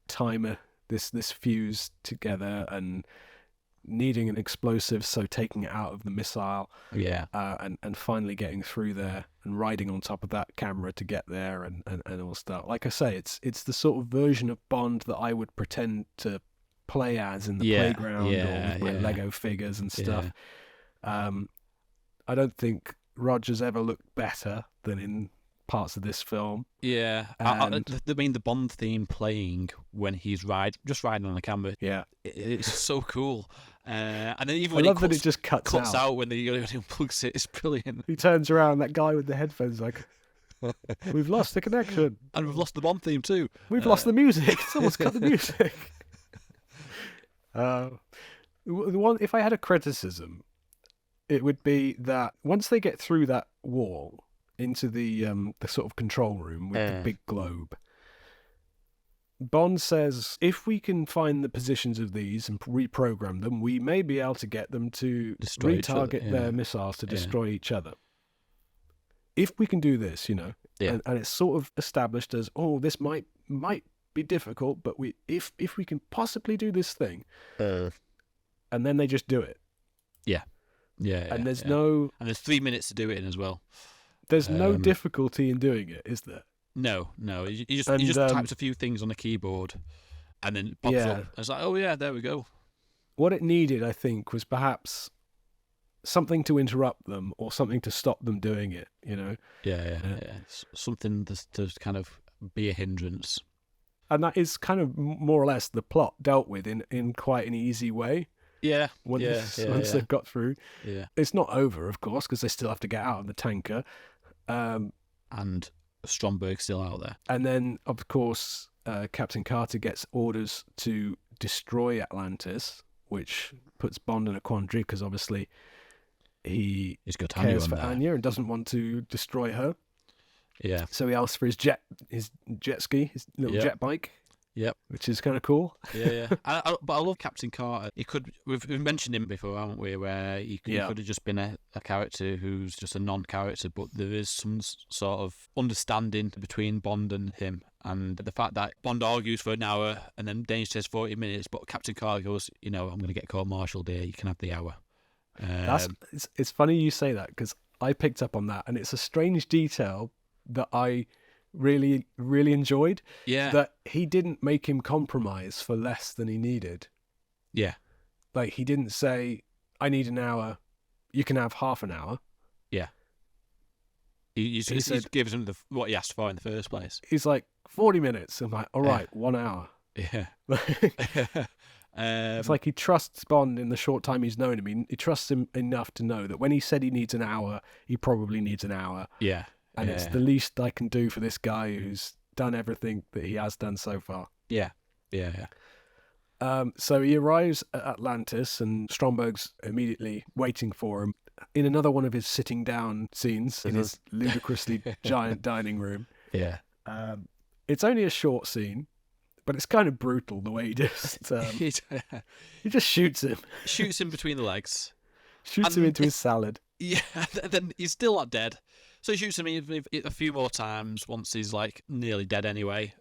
timer, this fuse together, and needing an explosive, so taking it out of the missile, and finally getting through there and riding on top of that camera to get there, and all stuff. Like I say, it's the sort of version of Bond that I would pretend to play as in the playground or with my Lego figures and stuff. I don't think Roger's ever looked better than in parts of this film. I mean the Bond theme playing when he's just riding on the camera. It's so cool. And then even when I love that it just cuts out when he unplugs it. It's brilliant. He turns around, that guy with the headphones, like, we've lost the connection, and we've lost the Bond theme too. We've lost the music. Someone's cut the music. The one, if I had a criticism, it would be that once they get through that wall into the sort of control room with the big globe, Bond says, if we can find the positions of these and reprogram them, we may be able to get them to retarget their missiles to destroy each other. If we can do this, and it's sort of established as, this might be difficult, but if we can possibly do this thing, and then they just do it. And there's no... And there's 3 minutes to do it in as well. There's no difficulty in doing it, is there? No. He just types a few things on the keyboard, and then it pops up. It's like, there we go. What it needed, I think, was perhaps something to interrupt them or something to stop them doing it. Something to kind of be a hindrance. And that is kind of more or less the plot dealt with in quite an easy way. Yeah. Once yeah. they've got through. Yeah. It's not over, of course, because they still have to get out of the tanker. And Stromberg's still out there. And then, of course, Captain Carter gets orders to destroy Atlantis, which puts Bond in a quandary because obviously he's got Anya cares on for there. Anya and doesn't want to destroy her. Yeah. So he asks for his jet ski, his little jet bike. Yep. Which is kind of cool. Yeah. But I love Captain Carter. We've mentioned him before, haven't we? Where he could have just been a character who's just a non-character, but there is some sort of understanding between Bond and him. And the fact that Bond argues for an hour and then Dane says 40 minutes, but Captain Carter goes, I'm going to get court-martialed here. You can have the hour. It's funny you say that because I picked up on that, and it's a strange detail that I really, really enjoyed. Yeah. That he didn't make him compromise for less than he needed. Yeah. Like, he didn't say, I need an hour, you can have half an hour. Yeah. He said, gives him what he asked for in the first place. He's like, 40 minutes. I'm like, all right, 1 hour. Yeah. It's like he trusts Bond in the short time he's known him. He trusts him enough to know that when he said he needs an hour, he probably needs an hour. Yeah. And it's the least I can do for this guy who's done everything that he has done so far. Yeah. So he arrives at Atlantis, and Stromberg's immediately waiting for him in another one of his sitting down scenes in his ludicrously giant dining room. Yeah. It's only a short scene, but it's kind of brutal the way he just he just shoots him. Shoots him between the legs. Shoots him into his salad. Yeah, then he's still not dead. So he shoots him a few more times once he's like nearly dead anyway.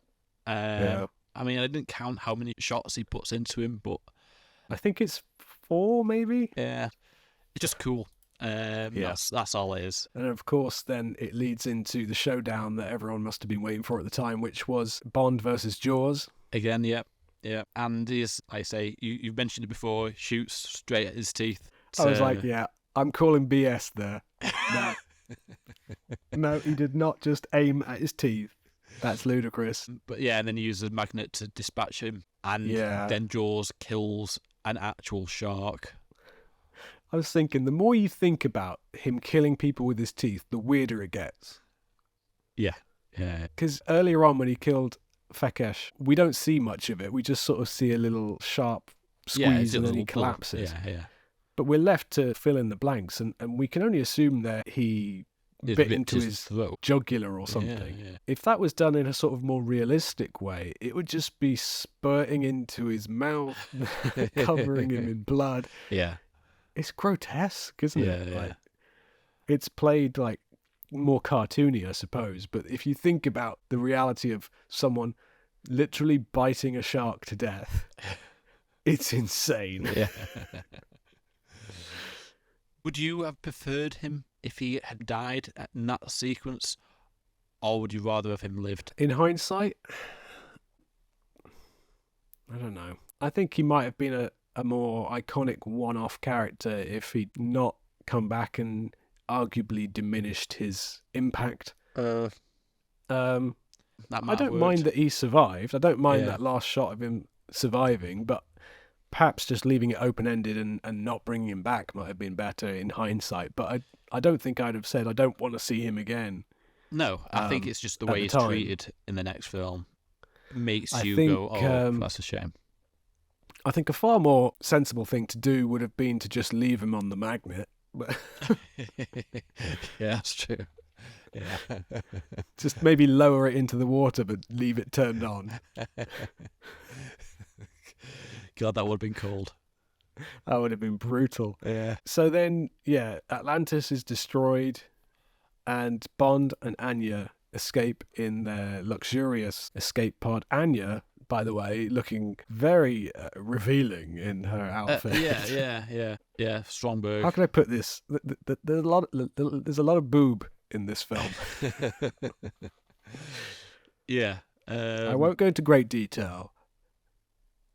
I mean, I didn't count how many shots he puts into him, but I think it's 4 maybe. Yeah, it's just cool. That's all it is. And of course, then it leads into the showdown that everyone must have been waiting for at the time, which was Bond versus Jaws. Again, yeah. And he's, I say, you've mentioned it before, shoots straight at his teeth. I was like, I'm calling BS there. No, he did not just aim at his teeth. That's ludicrous. But yeah, and then he uses a magnet to dispatch him, and then Jaws kills an actual shark. I was thinking, the more you think about him killing people with his teeth, the weirder it gets. Yeah. Because earlier on when he killed Fekesh, we don't see much of it. We just sort of see a little sharp squeeze and then he collapses. Yeah. But we're left to fill in the blanks, and we can only assume that he bit into his throat, jugular or something. Yeah. If that was done in a sort of more realistic way, it would just be spurting into his mouth, covering him in blood. Yeah. It's grotesque, isn't it? Yeah. Like, it's played like more cartoony, I suppose. But if you think about the reality of someone literally biting a shark to death, it's insane. Yeah. Would you have preferred him if he had died in that sequence, or would you rather have him lived? In hindsight, I don't know. I think he might have been a more iconic one-off character if he'd not come back and arguably diminished his impact. I don't mind that he survived. I don't mind that last shot of him surviving, but perhaps just leaving it open-ended and not bringing him back might have been better in hindsight. But I don't think I'd have said I don't want to see him again. No, I think it's just the way he's treated in the next film makes go, that's a shame. I think a far more sensible thing to do would have been to just leave him on the magnet. Yeah, that's true. Yeah. Just maybe lower it into the water, but leave it turned on. God, that would have been cold. That would have been brutal. Yeah. So then, Atlantis is destroyed, and Bond and Anya escape in their luxurious escape pod. Anya, by the way, looking very revealing in her outfit. Yeah. Stromberg. How can I put this? There's a lot of boob in this film. Yeah. I won't go into great detail.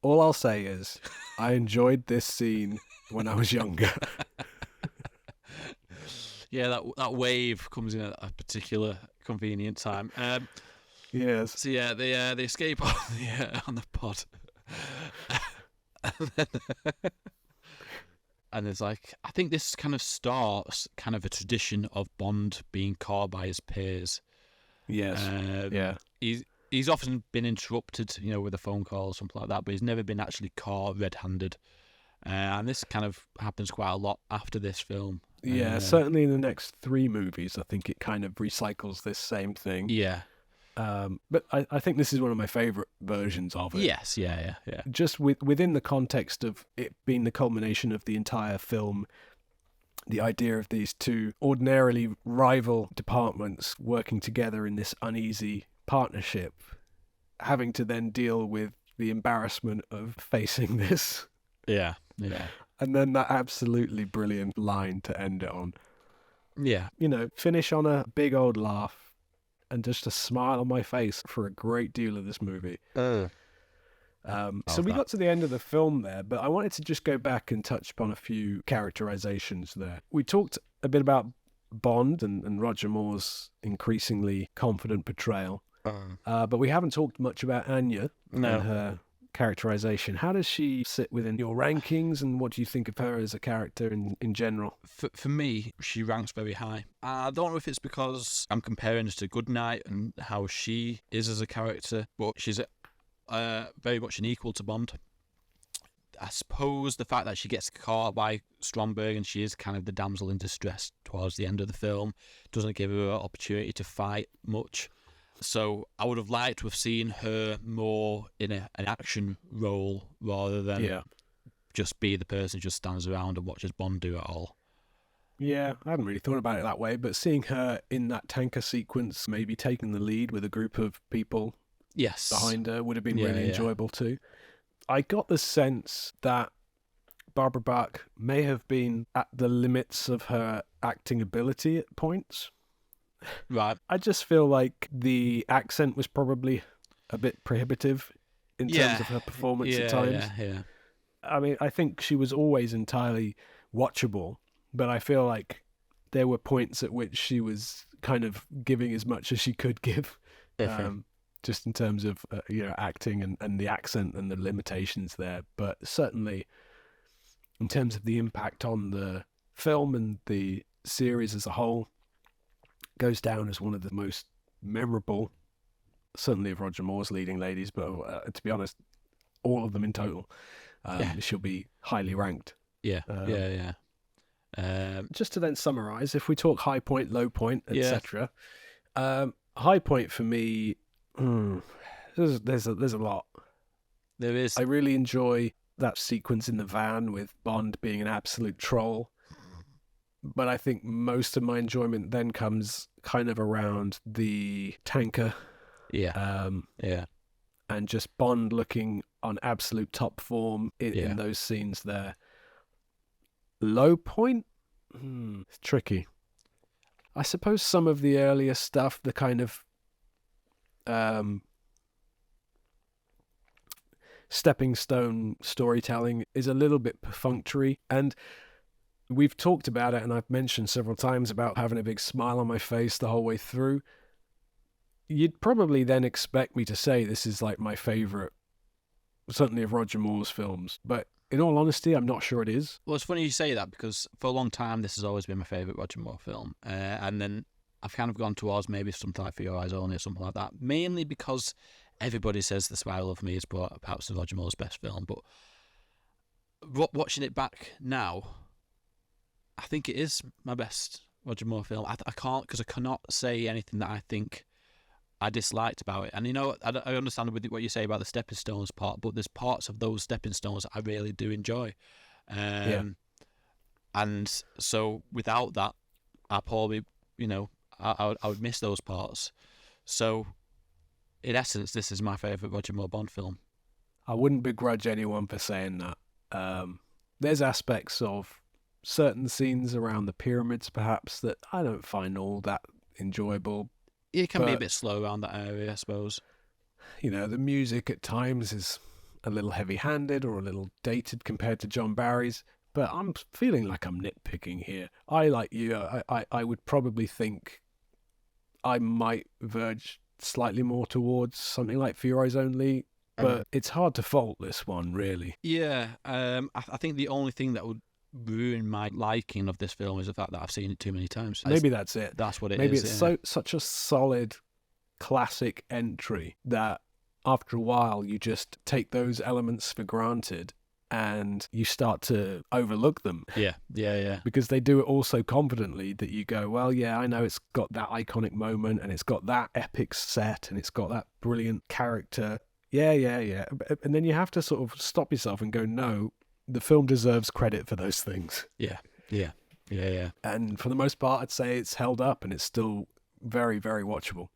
All I'll say is I enjoyed this scene when I was younger. Yeah, that wave comes in at a particular convenient time. Yes. So yeah, they escape on the pod. And it's like, I think this kind of starts kind of a tradition of Bond being caught by his peers. Yes. Yeah. He's often been interrupted, with a phone call or something like that, but he's never been actually caught red-handed. And this kind of happens quite a lot after this film. Yeah, certainly in the next 3 movies, I think it kind of recycles this same thing. Yeah. But I think this is one of my favourite versions of it. Yes, yeah. Just within the context of it being the culmination of the entire film, the idea of these 2 ordinarily rival departments working together in this uneasy partnership, having to then deal with the embarrassment of facing this. Yeah. And then that absolutely brilliant line to end it on. Yeah. Finish on a big old laugh and just a smile on my face for a great deal of this movie. So we got to the end of the film there, but I wanted to just go back and touch upon a few characterizations there. We talked a bit about Bond and Roger Moore's increasingly confident portrayal, but we haven't talked much about Anya and her characterization. How does she sit within your rankings, and what do you think of her as a character in general? For me, she ranks very high. I don't know if it's because I'm comparing her to Goodnight and how she is as a character, but she's very much an equal to Bond. I suppose the fact that she gets caught by Stromberg and she is kind of the damsel in distress towards the end of the film doesn't give her an opportunity to fight much. So I would have liked to have seen her more in an action role rather than just be the person who just stands around and watches Bond do it all. Yeah, I hadn't really thought about it that way, but seeing her in that tanker sequence, maybe taking the lead with a group of people behind her would have been really enjoyable too. I got the sense that Barbara Bach may have been at the limits of her acting ability at points. Right. I just feel like the accent was probably a bit prohibitive in terms of her performance at times. Yeah. I mean, I think she was always entirely watchable, but I feel like there were points at which she was kind of giving as much as she could give, just in terms of acting and the accent and the limitations there. But certainly, in terms of the impact on the film and the series as a whole, goes down as one of the most memorable, certainly of Roger Moore's leading ladies, but to be honest, all of them in total. She'll be highly ranked. Yeah. Just to then summarise, if we talk high point, low point, etc. High point for me, there's a lot. There is. I really enjoy that sequence in the van with Bond being an absolute troll. But I think most of my enjoyment then comes kind of around the tanker. And just Bond looking on absolute top form in those scenes there. Low point? It's tricky. I suppose some of the earlier stuff, the kind of stepping stone storytelling is a little bit perfunctory, and we've talked about it, and I've mentioned several times about having a big smile on my face the whole way through. You'd probably then expect me to say this is like my favourite, certainly of Roger Moore's films. But in all honesty, I'm not sure it is. Well, it's funny you say that because for a long time, this has always been my favourite Roger Moore film. And then I've kind of gone towards maybe something like For Your Eyes Only or something like that. Mainly because everybody says The Spiral of Me is perhaps Roger Moore's best film. But watching it back now, I think it is my best Roger Moore film. I can't, because I cannot say anything that I think I disliked about it. And I understand with what you say about the stepping stones part, but there's parts of those stepping stones I really do enjoy. And so without that, I probably, I would miss those parts. So in essence, this is my favourite Roger Moore Bond film. I wouldn't begrudge anyone for saying that. There's aspects of certain scenes around the pyramids, perhaps, that I don't find all that enjoyable. It can be a bit slow around that area, I suppose. The music at times is a little heavy-handed or a little dated compared to John Barry's, but I'm feeling like I'm nitpicking here. I, like you, I would probably think I might verge slightly more towards something like For Your Eyes Only, but it's hard to fault this one, really. Yeah, I think the only thing that would ruin my liking of this film is the fact that I've seen it too many times. Maybe that's it. That's what it is. Maybe it's such a solid classic entry that after a while you just take those elements for granted and you start to overlook them. Yeah. Because they do it all so confidently that you go, well, yeah, I know it's got that iconic moment and it's got that epic set and it's got that brilliant character. Yeah. And then you have to sort of stop yourself and go, no, the film deserves credit for those things. Yeah. And for the most part, I'd say it's held up and it's still very, very watchable.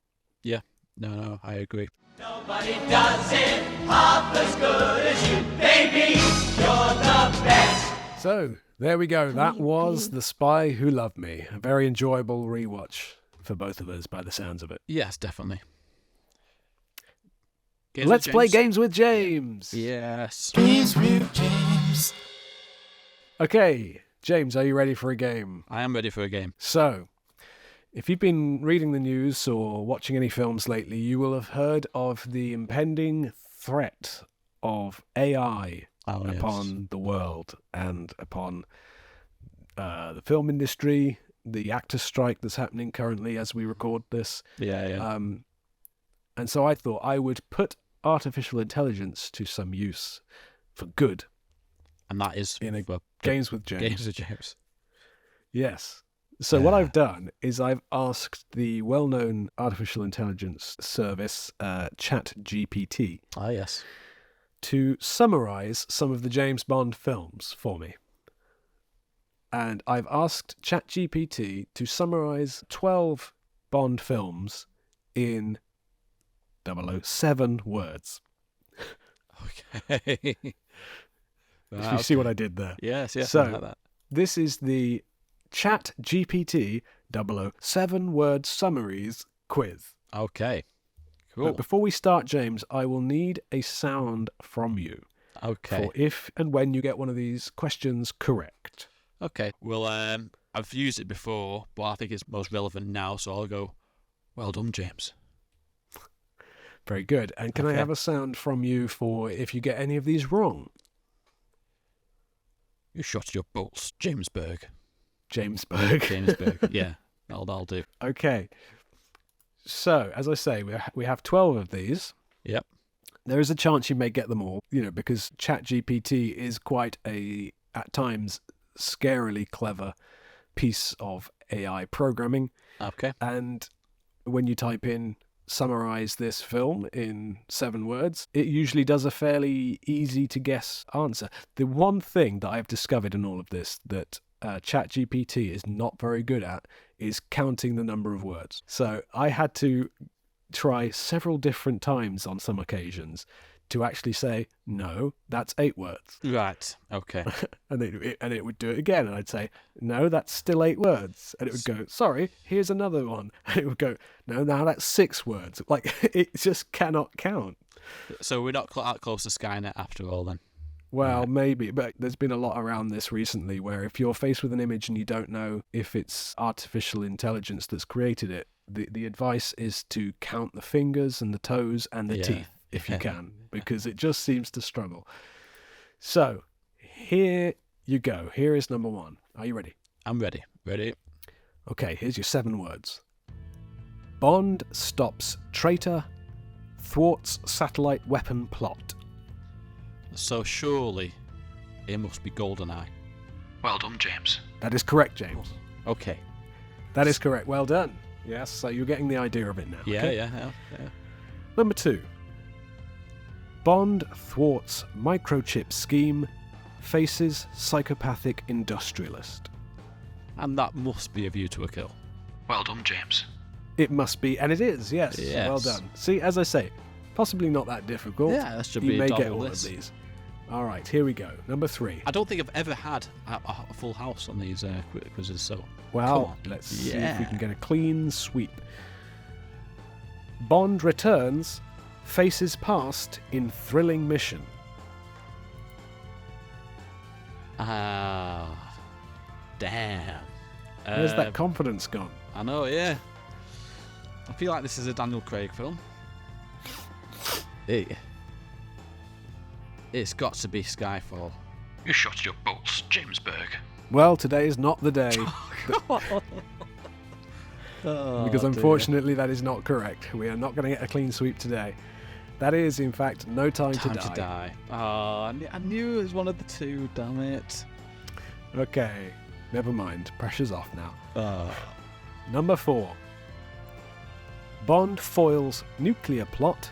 Yeah. No, I agree. Nobody does it half as good as you, baby. You're the best. So, there we go. That was The Spy Who Loved Me. A very enjoyable rewatch for both of us by the sounds of it. Yes, definitely. Let's play Games with James. Yes. Games with James. Okay, James, are you ready for a game? I am ready for a game. So, if you've been reading the news or watching any films lately, you will have heard of the impending threat of AI upon the world and upon the film industry, the actors' strike that's happening currently as we record this. Yeah. And so I thought I would put artificial intelligence to some use for good. And that is in Games with James. Games with James. Yes. So what I've done is I've asked the well-known artificial intelligence service, ChatGPT, yes, to summarize some of the James Bond films for me. And I've asked ChatGPT to summarize 12 Bond films in 007 words. Okay. You see what I did there? Yes, So, I like that. This is the ChatGPT 007 word summaries quiz. Okay. Cool. But before we start, James, I will need a sound from you. Okay. For if and when you get one of these questions correct. Okay. Well, I've used it before, but I think it's most relevant now, so I'll go, well done, James. Very good. And can I have a sound from you for if you get any of these wrong? You shot your bolts, Jamesburg. Jamesburg. Yeah, that'll do. Okay. So, as I say, we have 12 of these. Yep. There is a chance you may get them all, because ChatGPT is quite a, at times, scarily clever piece of AI programming. Okay. And when you type in summarize this film in 7 words, it usually does a fairly easy to guess answer. The one thing that I've discovered in all of this that ChatGPT is not very good at is counting the number of words. So I had to try several different times on some occasions to actually say, no, that's 8 words. Right, okay. and it would do it again, and I'd say, no, that's still 8 words. And it would go, sorry, here's another one. And it would go, no, now that's 6 words. Like, it just cannot count. So we're not that close to Skynet after all, then? Well, maybe, but there's been a lot around this recently where if you're faced with an image and you don't know if it's artificial intelligence that's created it, the advice is to count the fingers and the toes and the teeth. If you can, because it just seems to struggle. So, here you go. Here is number 1. Are you ready? I'm ready. Ready. Okay, here's your 7 words. Bond stops traitor, thwarts satellite weapon plot. So surely it must be GoldenEye. Well done, James. That is correct, James. Okay. That is correct. Well done. Yes, so you're getting the idea of it now. Yeah, okay? yeah. Number 2. Bond thwarts microchip scheme, faces psychopathic industrialist. And that must be A View to a Kill. Well done, James. It must be, and it is, yes. Well done. See, as I say, possibly not that difficult. Yeah, that should be you may a get double all this. of these. All right, here we go. Number 3. I don't think I've ever had a full house on these quizzes, so... Well, let's see if we can get a clean sweep. Bond returns, faces past in thrilling mission. Damn. Where's that confidence gone? I know, yeah. I feel like this is a Daniel Craig film. It's got to be Skyfall. You shot your bolts, James Berg. Well, today is not the day. Because unfortunately that is not correct. We are not going to get a clean sweep today. That is, in fact, No Time to Die. Oh, I knew it was one of the two, damn it. Okay, never mind. Pressure's off now. Oh. Number 4. Bond foils nuclear plot.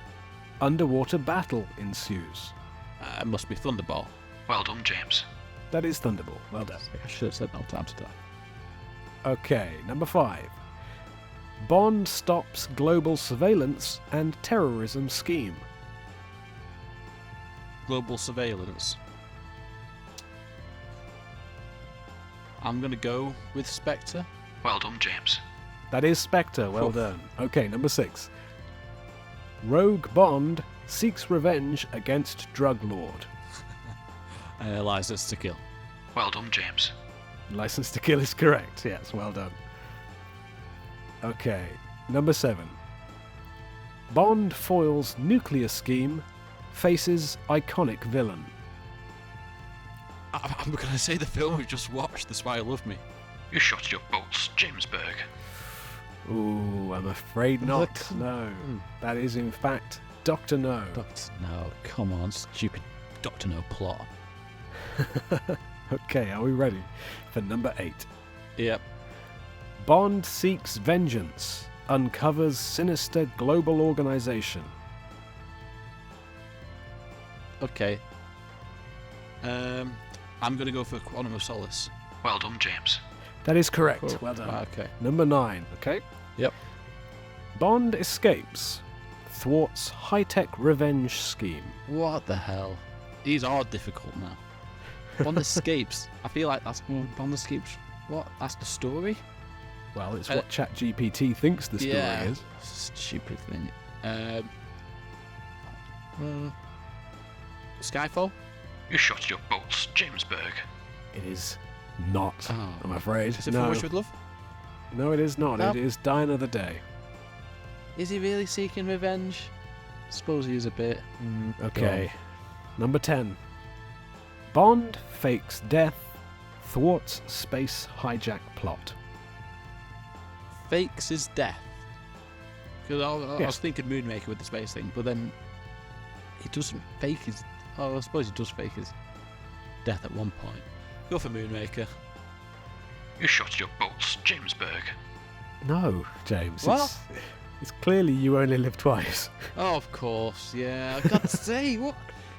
Underwater battle ensues. It must be Thunderball. Well done, James. That is Thunderball. Well done. I should have said No Time to Die. Okay, number 5. Bond stops global surveillance and terrorism scheme. Global surveillance. I'm going to go with Spectre. Well done, James. That is Spectre. Well Oof. done. Okay, number 6. Rogue Bond seeks revenge against drug lord. License to Kill. Well done, James. License to Kill is correct. Yes, well done. Okay, number 7. Bond foils nuclear scheme, faces iconic villain. I'm going to say the film we just watched, That's Why You Love Me. You shot your bolts, James Berg. Ooh, I'm afraid not. No, that is in fact Dr. No. No, come on, stupid Dr. No plot. Okay, are we ready for number 8? Yep. Bond seeks vengeance, uncovers sinister global organization. Okay. I'm going to go for Quantum of Solace. Well done, James. That is correct. Cool. Well done. Okay. Number 9. Okay. Yep. Bond escapes, thwarts high-tech revenge scheme. What the hell? These are difficult now. Bond escapes. I feel like that's Bond escapes. What? That's the story? Well, it's what ChatGPT thinks the story is. Stupid thing. Skyfall? You shot your bolts, James Berg. It is not, I'm afraid. Is it no. For Wish With Love? No, it is not. No. It is Die Another Day. Is he really seeking revenge? I suppose he is a bit. Okay. Number 10. Bond fakes death, thwarts space hijack plot. Fakes his death. Because I was thinking Moonraker with the space thing, but then he doesn't fake his. Oh, I suppose he does fake his death at one point. Go for Moonraker. You shot your bolts, James Berg. No, James. What? It's clearly You Only Live Twice. Oh, of course, yeah. I got to say, what?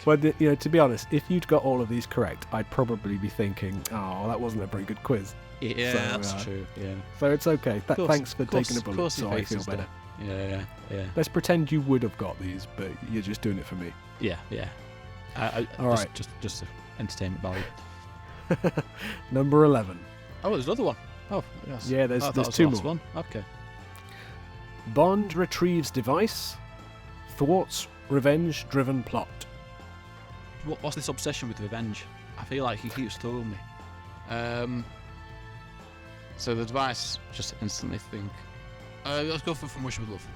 Well, to be honest, if you'd got all of these correct, I'd probably be thinking, oh, that wasn't a very good quiz. Yeah, So, that's true, yeah. So it's okay. Thanks for taking a bullet, Of course he so I fakes feel his better. death. Yeah. Let's pretend you would have got these, but you're just doing it for me. Yeah. All right. Just entertainment value. Number 11. Oh, there's another one. Oh, yes. Yeah, there's I thought it was two the last more. one. Okay. Bond retrieves device, thwarts revenge-driven plot. What's this obsession with revenge? I feel like he keeps throwing me. So the device, just instantly think. Let's go for From Wish With Love.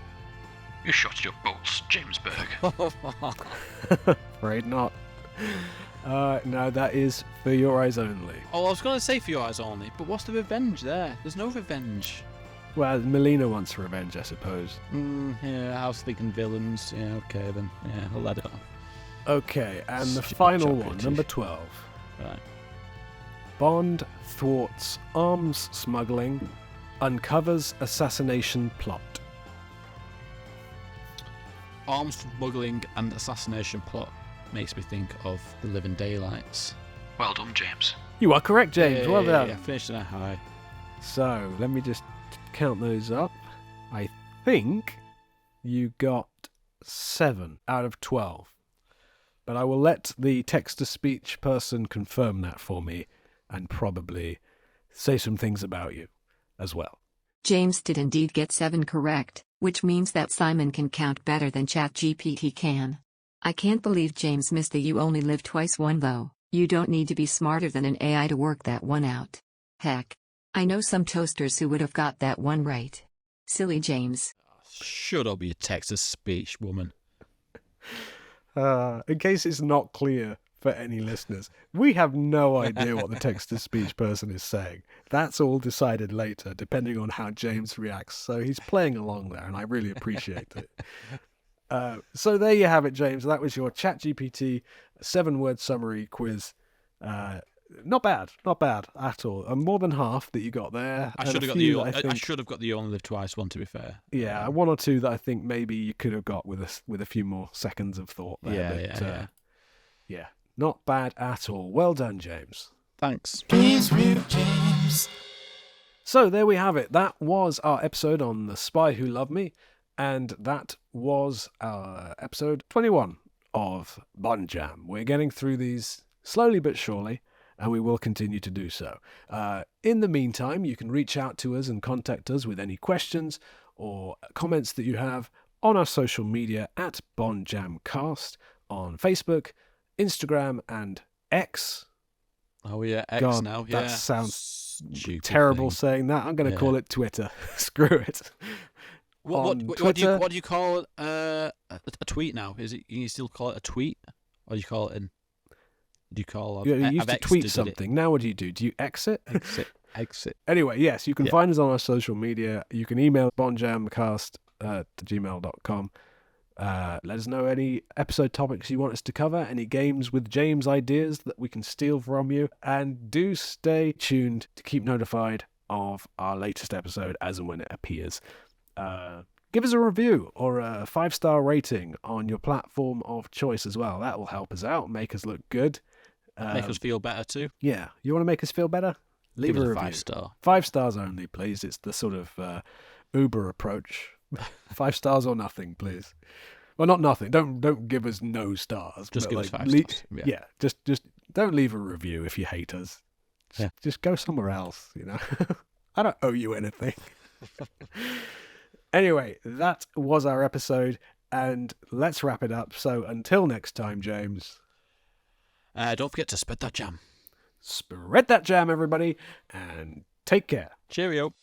You shot your bolts, James Berg. Afraid not. No, that is For Your Eyes Only. Oh, I was going to say For Your Eyes Only, but what's the revenge there? There's no revenge. Well, Melina wants revenge, I suppose. Yeah, I was thinking villains. Yeah, okay then. Yeah, I'll let it off. Okay, and the Stupid final chat one, bitches. number 12. Right. Bond thwarts arms smuggling, uncovers assassination plot. Arms smuggling and assassination plot makes me think of The Living Daylights. Well done, James. You are correct, James. Well done. Yeah, finished in a high. So, let me just count those up. I think you got 7 out of 12. But I will let the text-to-speech person confirm that for me and probably say some things about you as well. James did indeed get 7 correct, which means that Simon can count better than ChatGPT can. I can't believe James missed the You Only Live Twice one though. You don't need to be smarter than an AI to work that one out. Heck, I know some toasters who would have got that one right. Silly James. Shut up, you text-to-speech woman. In case it's not clear for any listeners, we have no idea what the text-to-speech person is saying. That's all decided later, depending on how James reacts. So he's playing along there, and I really appreciate it. So there you have it, James. That was your ChatGPT 7-word summary quiz. Not bad at all. More than half that you got there. I should have got the You Only Live Twice one, to be fair. Yeah, one or two that I think maybe you could have got with a few more seconds of thought there. Yeah, not bad at all. Well done, James. Thanks. James. So there we have it. That was our episode on The Spy Who Loved Me, and that was our episode 21 of Bond Jam. We're getting through these slowly but surely, and we will continue to do so. In the meantime, you can reach out to us and contact us with any questions or comments that you have on our social media at BondJamCast on Facebook, Instagram, and X. Oh yeah, X God, now. Yeah, that sounds stupid terrible thing. saying that. I'm going to call it Twitter. Screw it. What do you call it? A tweet now? Is it? You still call it a tweet, or do you call it an? Do you call? You used to tweet something. Now what do? Do you exit? Exit. Anyway, yes, you can find us on our social media. You can email bondjamcast@gmail.com. Let us know any episode topics you want us to cover, any games with James ideas that we can steal from you, and do stay tuned to keep notified of our latest episode as and when it appears. Give us a review or a 5-star rating on your platform of choice as well. That will help us out, make us look good. Make us feel better too. Yeah. You want to make us feel better? Leave a review. 5-star. 5 stars only, please. It's the sort of Uber approach. 5 stars or nothing, please. Well, not nothing. Don't give us no stars. Just give us 5 stars. Yeah. Just don't leave a review if you hate us. Just go somewhere else, you know. I don't owe you anything. Anyway, that was our episode, and let's wrap it up. So until next time, James. Don't forget to spread that jam. Spread that jam, everybody, and take care. Cheerio.